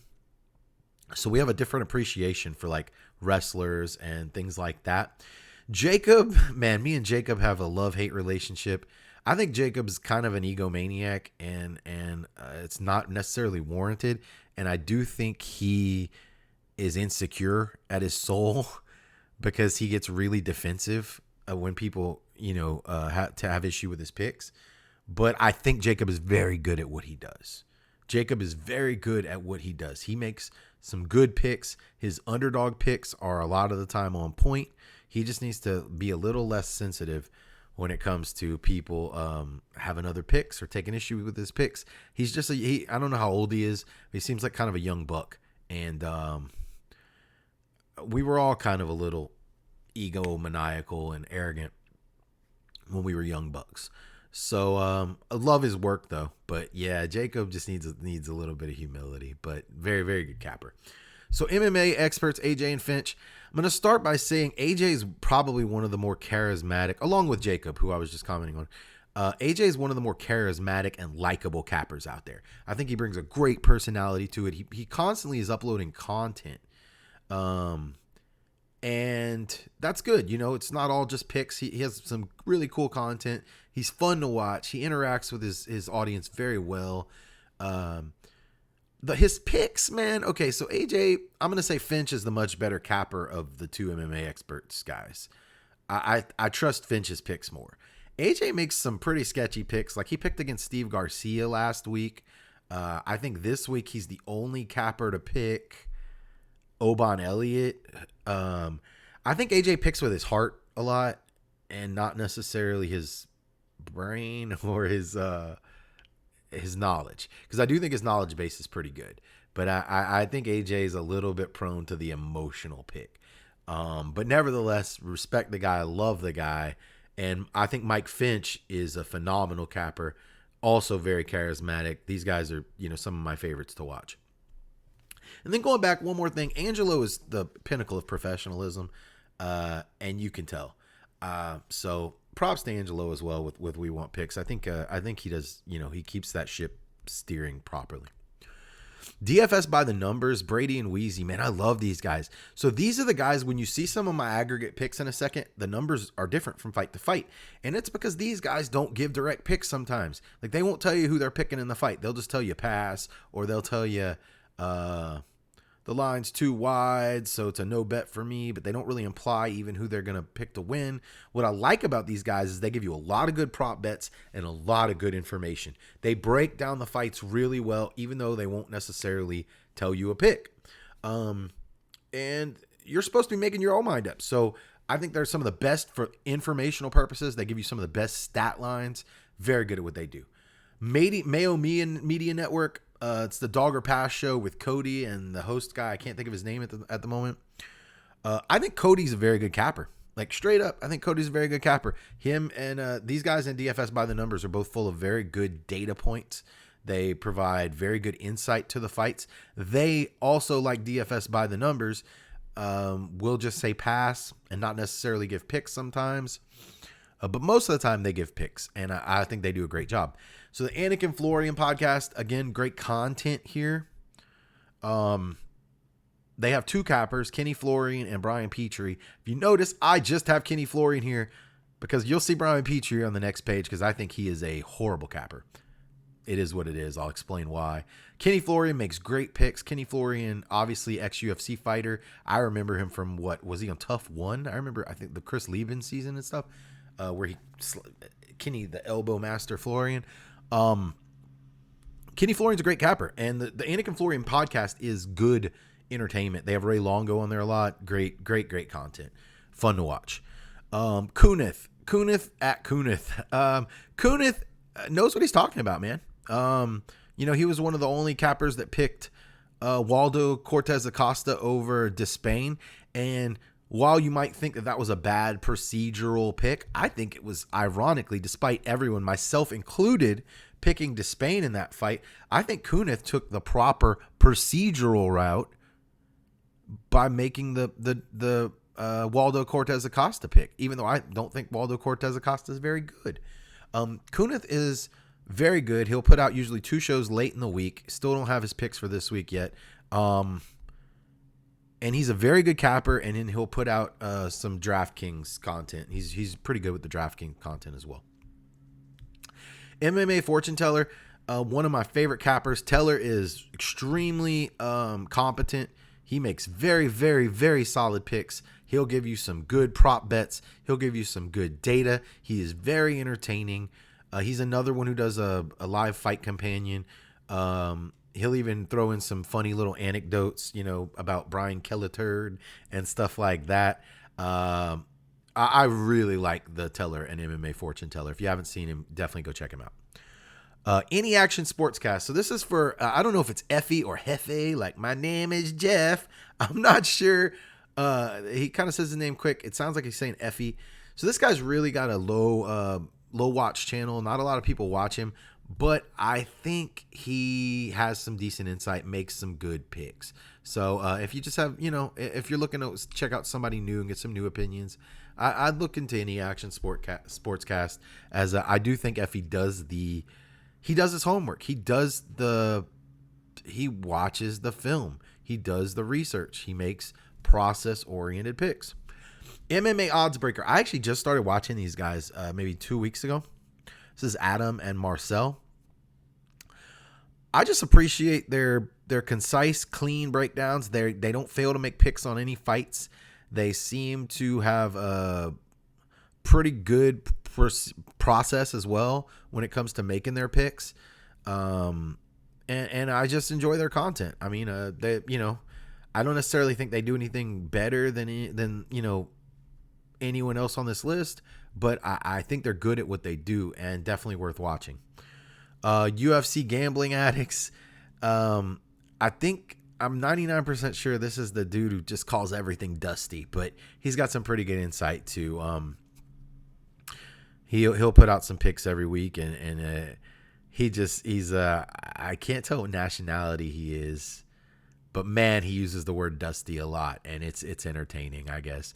Speaker 2: So we have a different appreciation for, like, wrestlers and things like that. Jacob, man, me and Jacob have a love-hate relationship. I think Jacob's kind of an egomaniac, and it's not necessarily warranted. And I do think he is insecure at his soul, because he gets really defensive when people, have issue with his picks. But I think Jacob is very good at what he does. He makes some good picks. His underdog picks are a lot of the time on point. He just needs to be a little less sensitive when it comes to people having other picks or taking issue with his picks. He's just I don't know how old he is, but he seems like kind of a young buck. And we were all kind of a little egomaniacal and arrogant when we were young bucks. So I love his work though. But yeah, Jacob just needs a little bit of humility, but very, very good capper. So MMA experts, AJ and Finch. I'm going to start by saying AJ is probably one of the more charismatic, along with Jacob, who I was just commenting on. AJ is one of the more charismatic and likable cappers out there. I think he brings a great personality to it. He constantly is uploading content. And that's good. It's not all just picks. He has some really cool content. He's fun to watch. He interacts with his audience very well. His picks, man. Okay, so AJ, I'm going to say Finch is the much better capper of the two MMA experts guys. I trust Finch's picks more. AJ makes some pretty sketchy picks. Like he picked against Steve Garcia last week. I think this week he's the only capper to pick Oban Elliot. I think AJ picks with his heart a lot and not necessarily his brain or his knowledge, because I do think his knowledge base is pretty good, but I think AJ is a little bit prone to the emotional pick. But nevertheless, respect the guy, love the guy, and I think Mike Finch is a phenomenal capper, also very charismatic. These guys are some of my favorites to watch. And then going back, one more thing, Angelo is the pinnacle of professionalism, and you can tell. So props to Angelo as well with We Want Picks. I think he does, he keeps that ship steering properly. DFS by the numbers, Brady and Wheezy, man, I love these guys. So these are the guys, when you see some of my aggregate picks in a second, the numbers are different from fight to fight. And it's because these guys don't give direct picks sometimes. Like they won't tell you who they're picking in the fight. They'll just tell you pass, or they'll tell you the line's too wide, so it's a no bet for me, but they don't really imply even who they're going to pick to win. What I like about these guys is they give you a lot of good prop bets and a lot of good information. They break down the fights really well, even though they won't necessarily tell you a pick. And you're supposed to be making your own mind up. So I think they're some of the best for informational purposes. They give you some of the best stat lines. Very good at what they do. Mayo Media Network. It's the Dog or Pass show with Cody and the host guy. I can't think of his name at the moment. I think Cody's a very good capper. Like straight up, I think Cody's a very good capper. Him and these guys in DFS by the numbers are both full of very good data points. They provide very good insight to the fights. They also, like DFS by the numbers, will just say pass and not necessarily give picks sometimes. But most of the time they give picks, and I think they do a great job. So the Anakin Florian podcast, again, great content here. They have two cappers, Kenny Florian and Brian Petrie. If you notice, I just have Kenny Florian here because you'll see Brian Petrie on the next page because I think he is a horrible capper. It is what it is. I'll explain why. Kenny Florian makes great picks. Kenny Florian, obviously ex-UFC fighter. I remember him from what was he on Tough One? I think the Chris Lieben season and stuff, where Kenny, the elbow master Florian. Kenny Florian's a great capper, and the Anakin Florian podcast is good entertainment. They have Ray Longo on there a lot. Great content. Fun to watch. Kunith at Kunith. Kunith knows what he's talking about, man. He was one of the only cappers that picked Waldo Cortez Acosta over Despain, and while you might think that was a bad procedural pick, I think it was, ironically, despite everyone, myself included, picking Despain in that fight, I think Kunith took the proper procedural route by making the Waldo Cortez Acosta pick, even though I don't think Waldo Cortez Acosta is very good. Kunith is very good. He'll put out usually 2 shows late in the week. Still don't have his picks for this week yet. And he's a very good capper, and then he'll put out some DraftKings content. He's pretty good with the DraftKings content as well. MMA Fortune Teller, one of my favorite cappers. Teller is extremely competent. He makes very, very, very solid picks. He'll give you some good prop bets. He'll give you some good data. He is very entertaining. He's another one who does a live fight companion. He'll even throw in some funny little anecdotes, about Brian Kelleturd and stuff like that. I really like the Teller and MMA Fortune Teller. If you haven't seen him, definitely go check him out. Any Action Sportscast. So this is for, I don't know if it's Effie or Hefe, like my name is Jeff. I'm not sure. He kind of says his name quick. It sounds like he's saying Effie. So this guy's really got a low watch channel. Not a lot of people watch him, but I think he has some decent insight, makes some good picks. So if you just have, if you're looking to check out somebody new and get some new opinions, I'd look into any action sportscast, as I do think Effie does his homework. He watches the film. He does the research. He makes process-oriented picks. MMA Odds Breaker. I actually just started watching these guys maybe 2 weeks ago. This is Adam and Marcel. I just appreciate their concise, clean breakdowns. They don't fail to make picks on any fights. They seem to have a pretty good process as well when it comes to making their picks. And I just enjoy their content. I mean, I don't necessarily think they do anything better than anyone else on this list, but I think they're good at what they do and definitely worth watching. UFC Gambling Addicts. I think I'm 99% sure this is the dude who just calls everything Dusty, but he's got some pretty good insight too. He'll put out some picks every week, and he's I can't tell what nationality he is, but man, he uses the word Dusty a lot, and it's entertaining, I guess.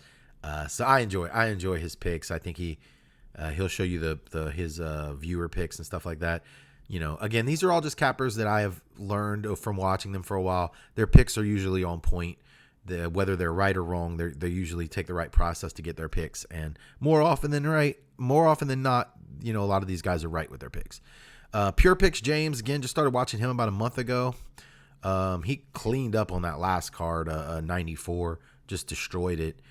Speaker 2: So I enjoy his picks. I think he'll show you his viewer picks and stuff like that. Again, these are all just cappers that I have learned from watching them for a while. Their picks are usually on point. Whether they're right or wrong, they usually take the right process to get their picks, and more often than not, a lot of these guys are right with their picks. Pure Picks James, again, just started watching him about a month ago. He cleaned up on that last card, 94, just destroyed it.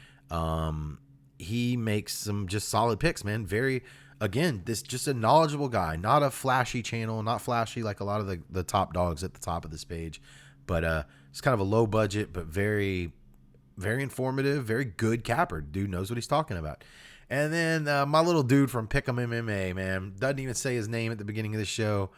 Speaker 2: He makes some just solid picks, man. This just a knowledgeable guy, not a flashy channel, not flashy like a lot of the top dogs at the top of this page, but it's kind of a low budget, but very, very informative, very good capper. Dude knows what he's talking about. And then my little dude from Pick'em MMA, man, doesn't even say his name at the beginning of the show.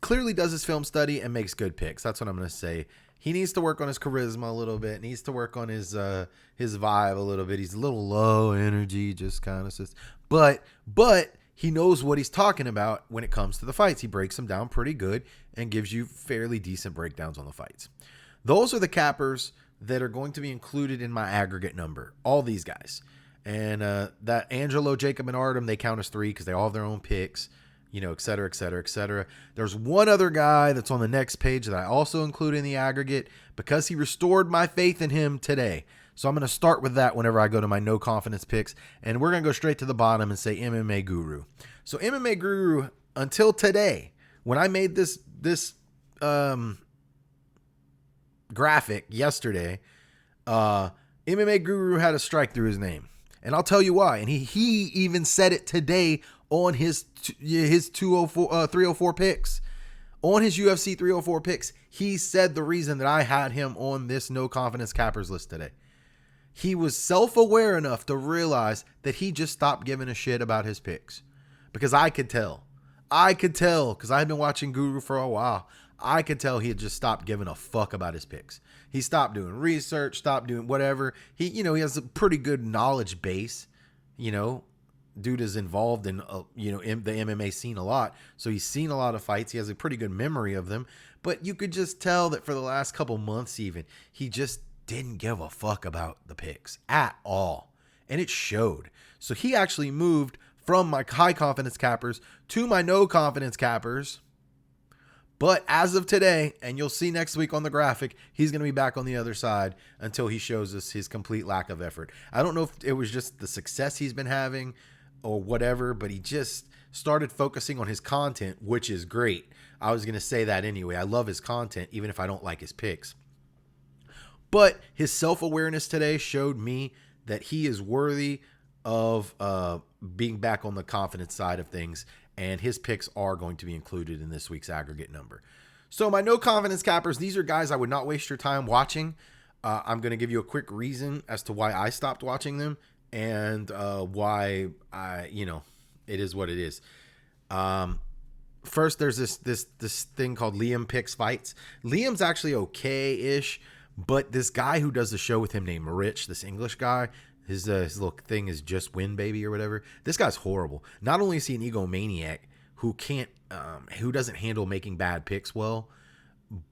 Speaker 2: Clearly does his film study and makes good picks. That's what I'm going to say. He needs to work on his charisma a little bit. Needs to work on his vibe a little bit. He's a little low energy, just kind of says. But he knows what he's talking about when it comes to the fights. He breaks them down pretty good and gives you fairly decent breakdowns on the fights. Those are the cappers that are going to be included in my aggregate number. All these guys. And that Angelo, Jacob, and Artem, they count as 3 because they all have their own picks. Et cetera, et cetera, et cetera. There's one other guy that's on the next page that I also include in the aggregate because he restored my faith in him today. So I'm going to start with that whenever I go to my no confidence picks. And we're going to go straight to the bottom and say MMA Guru. So MMA Guru, until today, when I made this graphic yesterday, MMA Guru had a strike through his name. And I'll tell you why. And he even said it today on his 304 picks. On his UFC 304 picks, he said the reason that I had him on this no confidence cappers list today. He was self-aware enough to realize that he just stopped giving a shit about his picks. Because I could tell because I had been watching Guru for a while. I could tell he had just stopped giving a fuck about his picks. He stopped doing research, stopped doing whatever. He has a pretty good knowledge base. Dude is involved in in the MMA scene a lot. So he's seen a lot of fights. He has a pretty good memory of them. But you could just tell that for the last couple months even, he just didn't give a fuck about the picks at all. And it showed. So he actually moved from my high confidence cappers to my no confidence cappers. But as of today, and you'll see next week on the graphic, he's going to be back on the other side until he shows us his complete lack of effort. I don't know if it was just the success he's been having or whatever, but he just started focusing on his content, which is great. I was going to say that anyway. I love his content, even if I don't like his picks. But his self-awareness today showed me that he is worthy of being back on the confidence side of things, and his picks are going to be included in this week's aggregate number. So my no confidence cappers, these are guys I would not waste your time watching. I'm going to give you a quick reason as to why I stopped watching them and why it is what it is. First, there's this thing called Liam Picks Fights. Liam's actually okay-ish, but this guy who does the show with him named Rich, this English guy, His little thing is just win, baby, or whatever. This guy's horrible. Not only is he an egomaniac who who doesn't handle making bad picks well,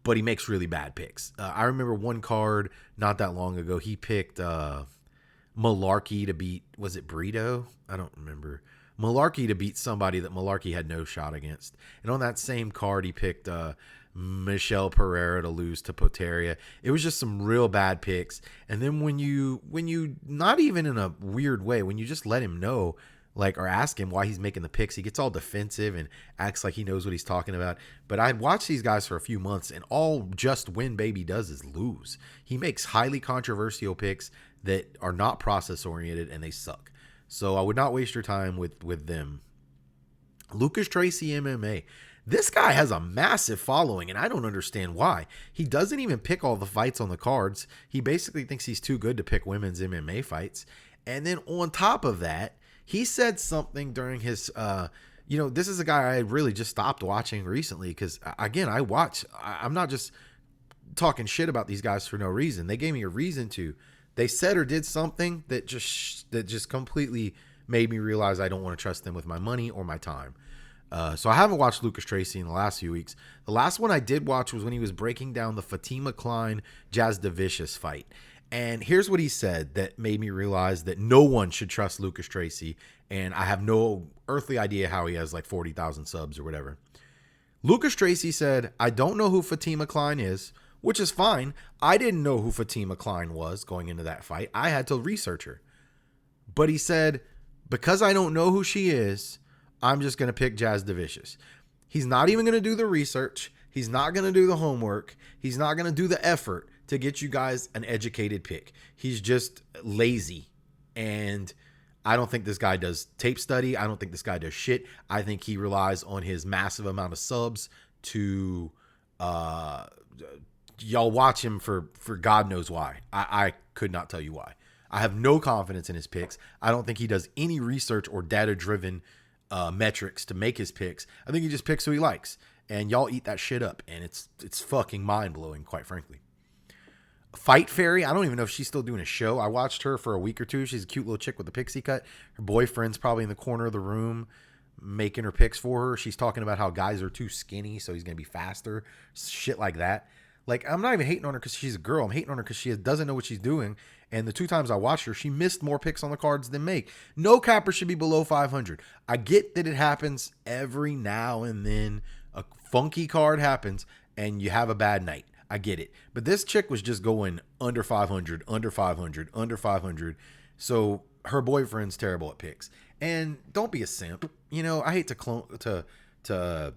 Speaker 2: but he makes really bad picks. I remember one card not that long ago. He picked Malarkey to beat, was it Brito? I don't remember. Malarkey to beat somebody that Malarkey had no shot against. And on that same card, he picked Michel Pereira to lose to Poteria. It was just some real bad picks. And then when you not even in a weird way, when you just let him know, like, or ask him why he's making the picks, he gets all defensive and acts like he knows what he's talking about. But I watched these guys for a few months, and all Just Win Baby does is lose. He makes highly controversial picks that are not process oriented, and they suck. So I would not waste your time with them. Lucas Tracy MMA. This guy has a massive following, and I don't understand why. He doesn't even pick all the fights on the cards. He basically thinks he's too good to pick women's MMA fights. And then on top of that, he said something during his, this is a guy I really just stopped watching recently because, again, I'm not just talking shit about these guys for no reason. They gave me a reason to. They said or did something that just completely made me realize I don't want to trust them with my money or my time. So I haven't watched Lucas Tracy in the last few weeks. The last one I did watch was when he was breaking down the Fatima Klein Jasdavicius fight. And here's what he said that made me realize that no one should trust Lucas Tracy. And I have no earthly idea how he has like 40,000 subs or whatever. Lucas Tracy said, I don't know who Fatima Klein is, which is fine. I didn't know who Fatima Klein was going into that fight. I had to research her. But he said, because I don't know who she is, I'm just going to pick Jasdavicius. He's not even going to do the research. He's not going to do the homework. He's not going to do the effort to get you guys an educated pick. He's just lazy. And I don't think this guy does tape study. I don't think this guy does shit. I think he relies on his massive amount of subs to y'all watch him for God knows why. I could not tell you why. I have no confidence in his picks. I don't think he does any research or data-driven metrics to make his picks. I think he just picks who he likes. And y'all eat that shit up. And it's fucking mind-blowing, quite frankly. Fight Fairy, I don't even know if she's still doing a show. I watched her for a week or two. She's a cute little chick with a pixie cut. Her boyfriend's probably in the corner of the room making her picks for her. She's talking about how guys are too skinny, so he's going to be faster. Shit like that. Like, I'm not even hating on her because she's a girl. I'm hating on her because she doesn't know what she's doing. And the 2 times I watched her, she missed more picks on the cards than me. No capper should be below 500. I get that it happens every now and then. A funky card happens and you have a bad night. I get it. But this chick was just going under 500, under 500, under 500. So her boyfriend's terrible at picks. And don't be a simp. You know, I hate to quote the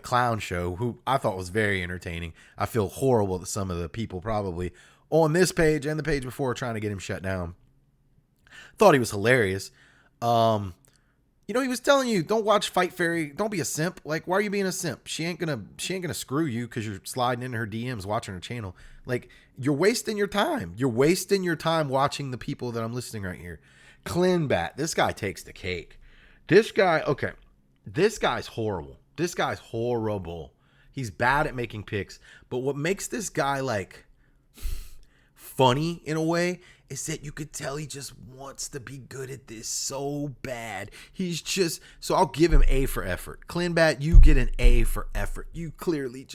Speaker 2: Clown Show, who I thought was very entertaining. I feel horrible that some of the people probably on this page and the page before trying to get him shut down thought he was hilarious. He was telling you, don't watch Fight Fairy. Don't be a simp. Like, why are you being a simp? She ain't gonna screw you because you're sliding into her DMs watching her channel. Like, you're wasting your time. You're wasting your time watching the people that I'm listing right here. Clinbat, this guy takes the cake. This guy's horrible. This guy's horrible. He's bad at making picks. But what makes this guy like funny in a way is that you could tell he just wants to be good at this so bad. So I'll give him A for effort. Clinbat, you get an A for effort. You clearly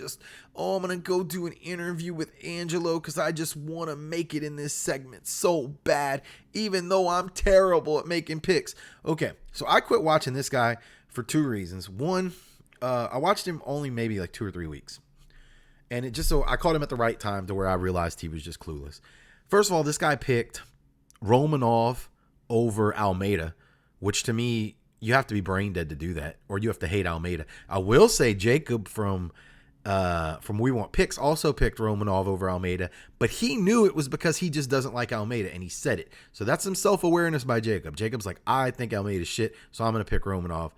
Speaker 2: I'm going to go do an interview with Angelo because I just want to make it in this segment so bad, even though I'm terrible at making picks. Okay, so I quit watching this guy for 2 reasons. One, I watched him only maybe like 2 or 3 weeks. And I caught him at the right time to where I realized he was just clueless. First of all, this guy picked Romanov over Almeida, which to me, you have to be brain dead to do that, or you have to hate Almeida. I will say Jacob from We Want Picks also picked Romanov over Almeida, but he knew it was because he just doesn't like Almeida, and he said it. So that's some self-awareness by Jacob. Jacob's like, I think Almeida's shit, so I'm going to pick Romanov.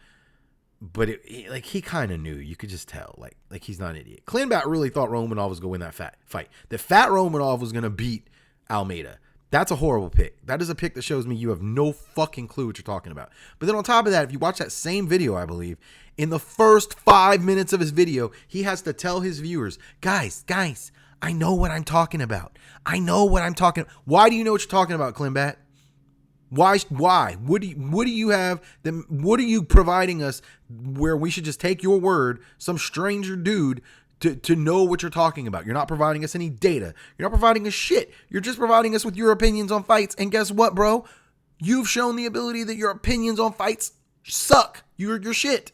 Speaker 2: But he kind of knew. You could just tell. Like he's not an idiot. Clinbat really thought Romanov was going to win that fight. That fat Romanov was going to beat Almeida. That's a horrible pick. That is a pick that shows me you have no fucking clue what you're talking about. But then on top of that, if you watch that same video, I believe, in the first 5 minutes of his video, he has to tell his viewers, guys, I know what I'm talking about. Why do you know what you're talking about, Clinbat? Why? What do you have? What are you providing us where we should just take your word, some stranger dude, to know what you're talking about? You're not providing us any data. You're not providing us shit. You're just providing us with your opinions on fights. And guess what, bro? You've shown the ability that your opinions on fights suck. You're shit.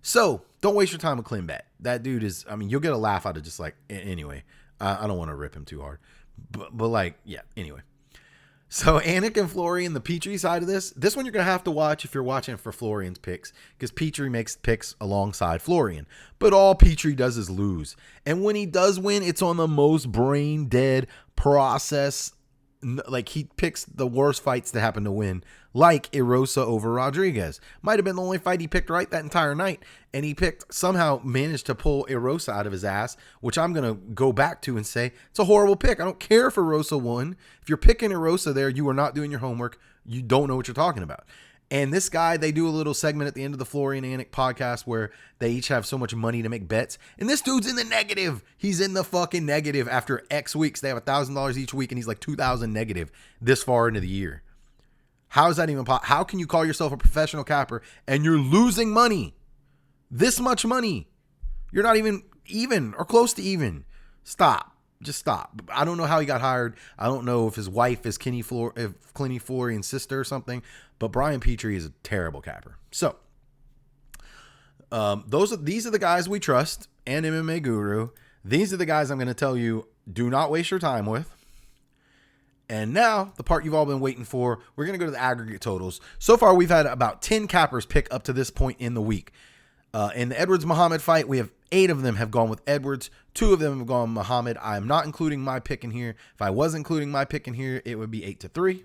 Speaker 2: So don't waste your time with Clinbat. That dude is, I mean, you'll get a laugh out of just like, anyway, I don't want to rip him too hard, but like, yeah, anyway. So Anik and Florian, the Petrie side of this one you're going to have to watch if you're watching for Florian's picks, because Petrie makes picks alongside Florian. But all Petrie does is lose. And when he does win, it's on the most brain dead process. Like, he picks the worst fights to happen to win, like Erosa over Rodrigues. Might have been the only fight he picked right that entire night, and he somehow managed to pull Erosa out of his ass, which I'm going to go back to and say, it's a horrible pick. I don't care if Erosa won. If you're picking Erosa there, you are not doing your homework. You don't know what you're talking about. And this guy, they do a little segment at the end of the Florian Anik podcast where they each have so much money to make bets. And this dude's in the negative. He's in the fucking negative after X weeks. They have $1,000 each week, and he's like 2,000 negative this far into the year. How is that even possible? How can you call yourself a professional capper and you're losing money? This much money. You're not even or close to even. Stop. Just stop. I don't know how he got hired. I don't know if his wife is Clinny Florian's sister or something, but Brian Petrie is a terrible capper. So, these are the guys we trust, and MMA Guru. These are the guys I'm going to tell you, do not waste your time with. And now, the part you've all been waiting for, we're going to go to the aggregate totals. So far, we've had about 10 cappers pick up to this point in the week. In the Edwards-Muhammad fight, we have 8 of them have gone with Edwards. 2 of them have gone Muhammad. I am not including my pick in here. If I was including my pick in here, it would be 8-3.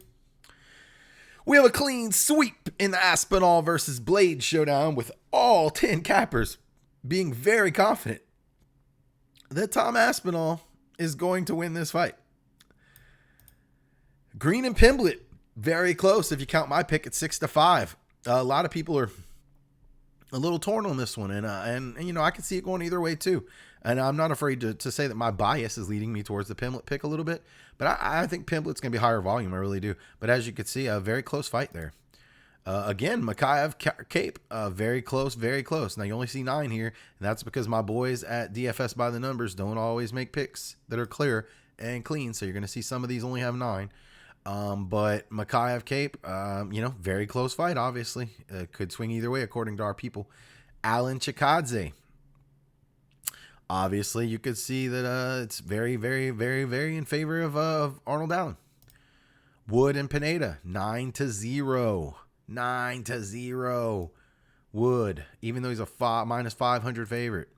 Speaker 2: We have a clean sweep in the Aspinall versus Blaydes showdown, with all 10 cappers being very confident that Tom Aspinall is going to win this fight. Green and Pimblett, very close if you count my pick at 6-5. A lot of people are a little torn on this one, and you know, I can see it going either way too. And I'm not afraid to say that my bias is leading me towards the Pimblett pick a little bit, but I think Pimblett's going to be higher volume. I really do. But as you can see, a very close fight there. Again, Mokaev, Kape, very close, very close. Now, you only see 9 here, and that's because my boys at DFS by the numbers don't always make picks that are clear and clean, so you're going to see some of these only have 9. But Mokaev, Kape, you know, very close fight, obviously. Could swing either way, according to our people. Alan Chikadze. Obviously, you could see that it's very, very, very, very in favor of Arnold Allen. Wood and Pineda, 9-0. 9-0. Wood, even though he's a -500 favorite.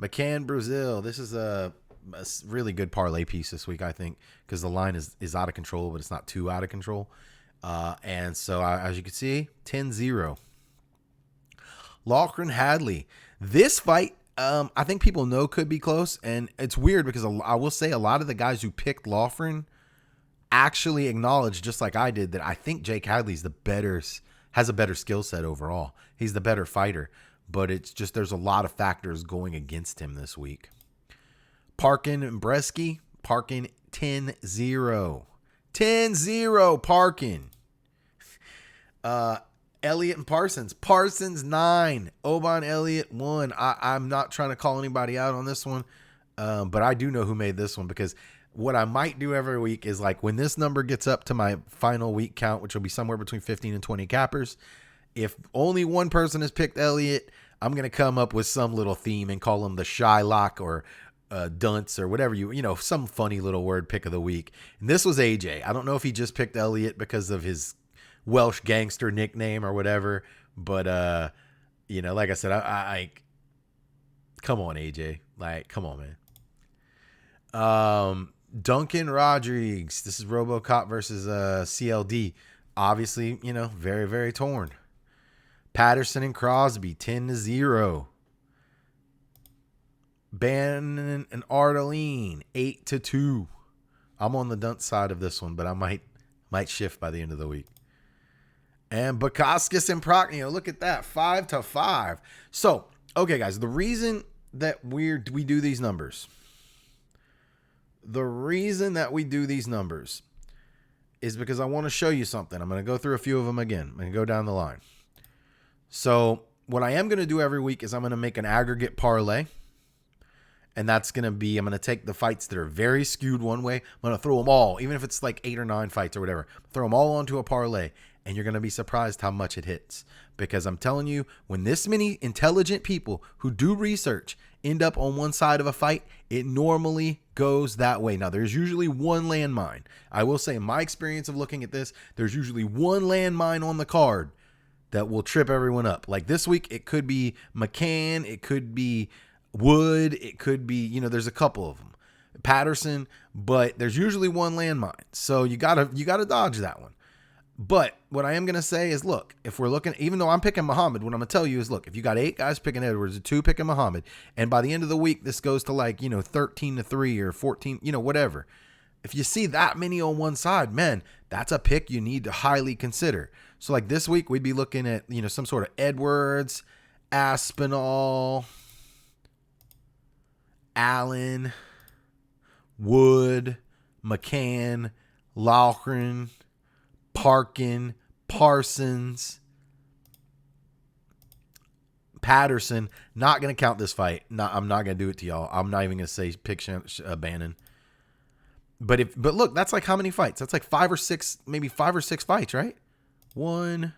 Speaker 2: McCann, Brasil. This is a really good parlay piece this week, I think, because the line is out of control, but it's not too out of control. And so, as you can see, 10-0. Loughran, Hadley. This fight, I think people know could be close, and it's weird because I will say a lot of the guys who picked Loughran actually acknowledged, just like I did, that I think Jake Hadley's has a better skill set overall. He's the better fighter, but it's just there's a lot of factors going against him this week. Parkin and Brzeski. Parkin 10-0. 10-0 Parkin. Elliot and Parsons. Parsons 9. Oban Elliot 1. I'm not trying to call anybody out on this one, but I do know who made this one, because what I might do every week is, like, when this number gets up to my final week count, which will be somewhere between 15 and 20 cappers, if only one person has picked Elliot, I'm going to come up with some little theme and call him the Shylock or dunce or whatever, you know, some funny little word pick of the week. And this was AJ. I don't know if he just picked Elliot because of his Welsh gangster nickname or whatever, but you know, like I said, I come on, AJ, like, come on, man. Duncan, Rodrigues. This is RoboCop versus CLD. Obviously, you know, very, very torn. Patterson and Crosbie, 10-0. Bannon and Ardelean, 8-2. I'm on the dunce side of this one, but I might shift by the end of the week. And Bukauskas and Prachnio, look at that, 5-5. So, okay, guys, the reason that we do these numbers, is because I want to show you something. I'm going to go through a few of them again. I'm going to go down the line. So what I am going to do every week is I'm going to make an aggregate parlay. And that's going to be, I'm going to take the fights that are very skewed one way. I'm going to throw them all, even if it's like 8 or 9 fights or whatever, throw them all onto a parlay. And you're going to be surprised how much it hits. Because I'm telling you, when this many intelligent people who do research end up on one side of a fight, it normally goes that way. Now, there's usually one landmine. I will say, in my experience of looking at this, there's usually one landmine on the card that will trip everyone up. Like this week, it could be McCann, it could be Wood, it could be, there's a couple of them. Patterson, but there's usually one landmine. So you gotta dodge that one. But what I am going to say is, look, if we're looking, even though I'm picking Muhammad, what I'm going to tell you is, look, if you got 8 guys picking Edwards and 2 picking Muhammad, and by the end of the week, this goes to 13-3 or 14, whatever. If you see that many on one side, man, that's a pick you need to highly consider. So like this week, we'd be looking at, some sort of Edwards, Aspinall, Allen, Wood, McCann, Loughran, Parkin, Parsons, Patterson. Not going to count this fight. I'm not going to do it to y'all. I'm not even going to say pick Bannon. But look, that's like how many fights? That's like 5 or 6, maybe 5 or 6 fights, right? 1,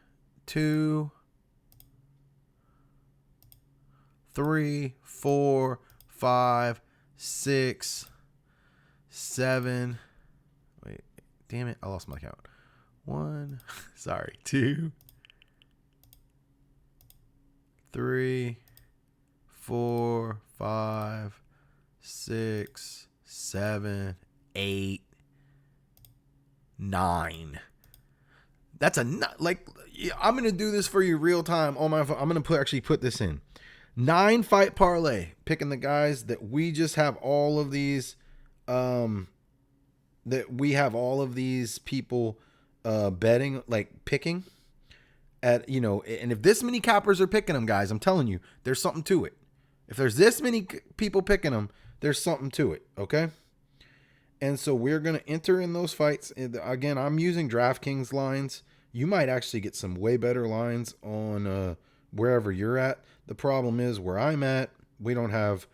Speaker 2: 2, 3, 4, 5, 6, 7. Wait, damn it. I lost my count. 1, 2, 3, 4, 5, 6, 7, 8, 9. That's I'm going to do this for you real time on my phone. I'm going to actually put this in. 9 fight parlay, picking the guys that we just have all of these, people betting, like picking at, and if this many cappers are picking them, guys, I'm telling you, there's something to it. If there's this many people picking them, there's something to it. Okay. And so we're going to enter in those fights. Again, I'm using DraftKings lines. You might actually get some way better lines on wherever you're at. The problem is where I'm at, we don't have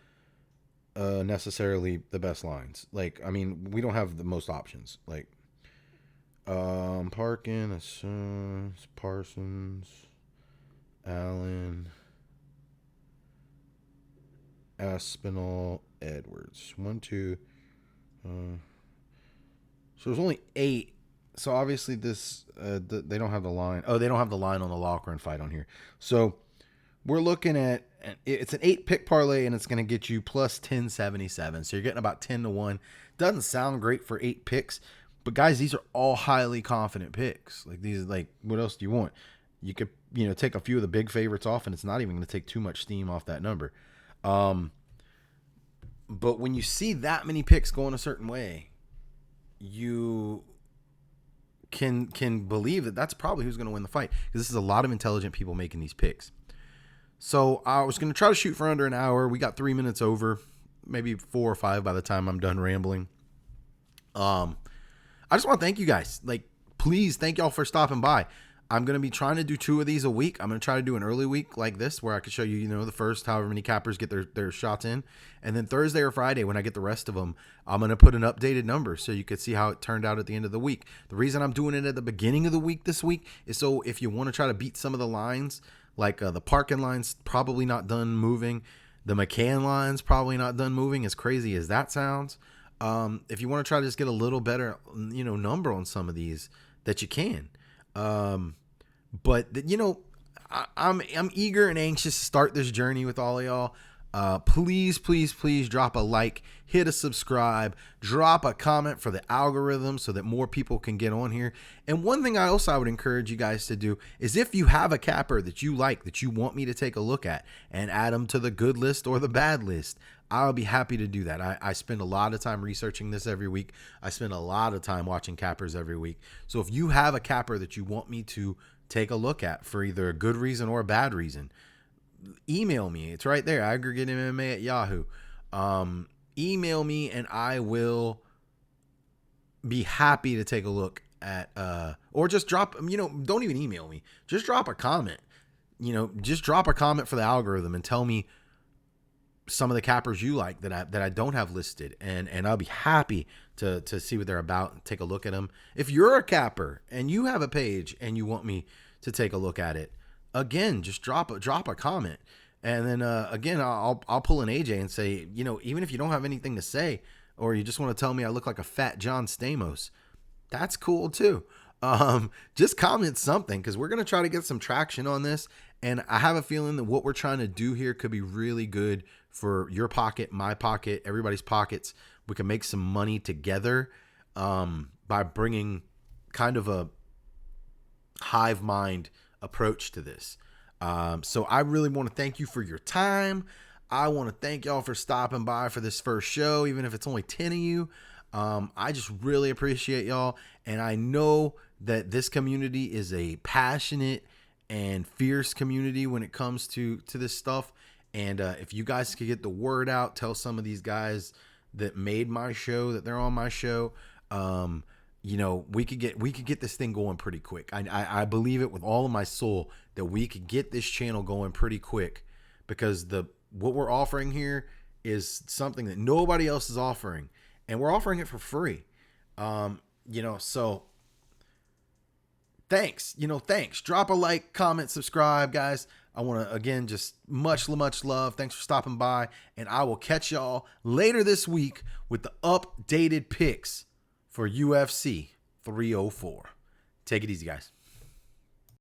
Speaker 2: necessarily the best lines. We don't have the most options. Parkin, Parsons, Allen, Aspinall, Edwards. 1, 2. So there's only 8. So obviously this, they don't have the line. Oh, they don't have the line on the Loughran fight on here. So we're looking at, it's an 8 pick parlay, and it's going to get you plus 1077. So you're getting about 10-1. Doesn't sound great for 8 picks, but guys, these are all highly confident picks. What else do you want? You could, take a few of the big favorites off, and it's not even going to take too much steam off that number. But when you see that many picks going a certain way, you can believe that that's probably who's going to win the fight, because this is a lot of intelligent people making these picks. So I was going to try to shoot for under an hour. We got 3 minutes over, maybe 4 or 5 by the time I'm done rambling. I just want to thank you guys. Please, thank y'all for stopping by. I'm going to be trying to do 2 of these a week. I'm going to try to do an early week like this where I could show you, the first however many cappers get their shots in. And then Thursday or Friday when I get the rest of them, I'm going to put an updated number so you could see how it turned out at the end of the week. The reason I'm doing it at the beginning of the week this week is so if you want to try to beat some of the lines, the Parkin line's probably not done moving. The McCann line's probably not done moving, as crazy as that sounds. If you want to try to just get a little better, number on some of these, that you can. But I'm eager and anxious to start this journey with all of y'all. Please drop a like, hit a subscribe, drop a comment for the algorithm so that more people can get on here. And one thing I would encourage you guys to do is, if you have a capper that you like, that you want me to take a look at and add them to the good list or the bad list, I'll be happy to do that. I spend a lot of time researching this every week. I spend a lot of time watching cappers every week. So if you have a capper that you want me to take a look at for either a good reason or a bad reason, email me. It's right there, Aggregate MMA at Yahoo. Email me and I will be happy to take a look at, or just drop, don't even email me. Just drop a comment. Just drop a comment for the algorithm and tell me some of the cappers you like that I don't have listed, and I'll be happy to see what they're about and take a look at them. If you're a capper and you have a page and you want me to take a look at it, again, just drop a comment. And then again, I'll pull an AJ and say, even if you don't have anything to say, or you just want to tell me I look like a fat John Stamos, that's cool too. Just comment something, because we're going to try to get some traction on this. And I have a feeling that what we're trying to do here could be really good for your pocket, my pocket, everybody's pockets. We can make some money together by bringing kind of a hive mind approach to this. So I really want to thank you for your time. I want to thank y'all for stopping by for this first show, even if it's only 10 of you. I just really appreciate y'all. And I know that this community is a passionate and fierce community when it comes to this stuff. And if you guys could get the word out, tell some of these guys that made my show that they're on my show, we could get this thing going pretty quick. I believe it with all of my soul that we could get this channel going pretty quick, because what we're offering here is something that nobody else is offering, and we're offering it for free. So thanks. Drop a like, comment, subscribe, guys. I want to, again, just much love. Thanks for stopping by, and I will catch y'all later this week with the updated picks for UFC 304. Take it easy, guys.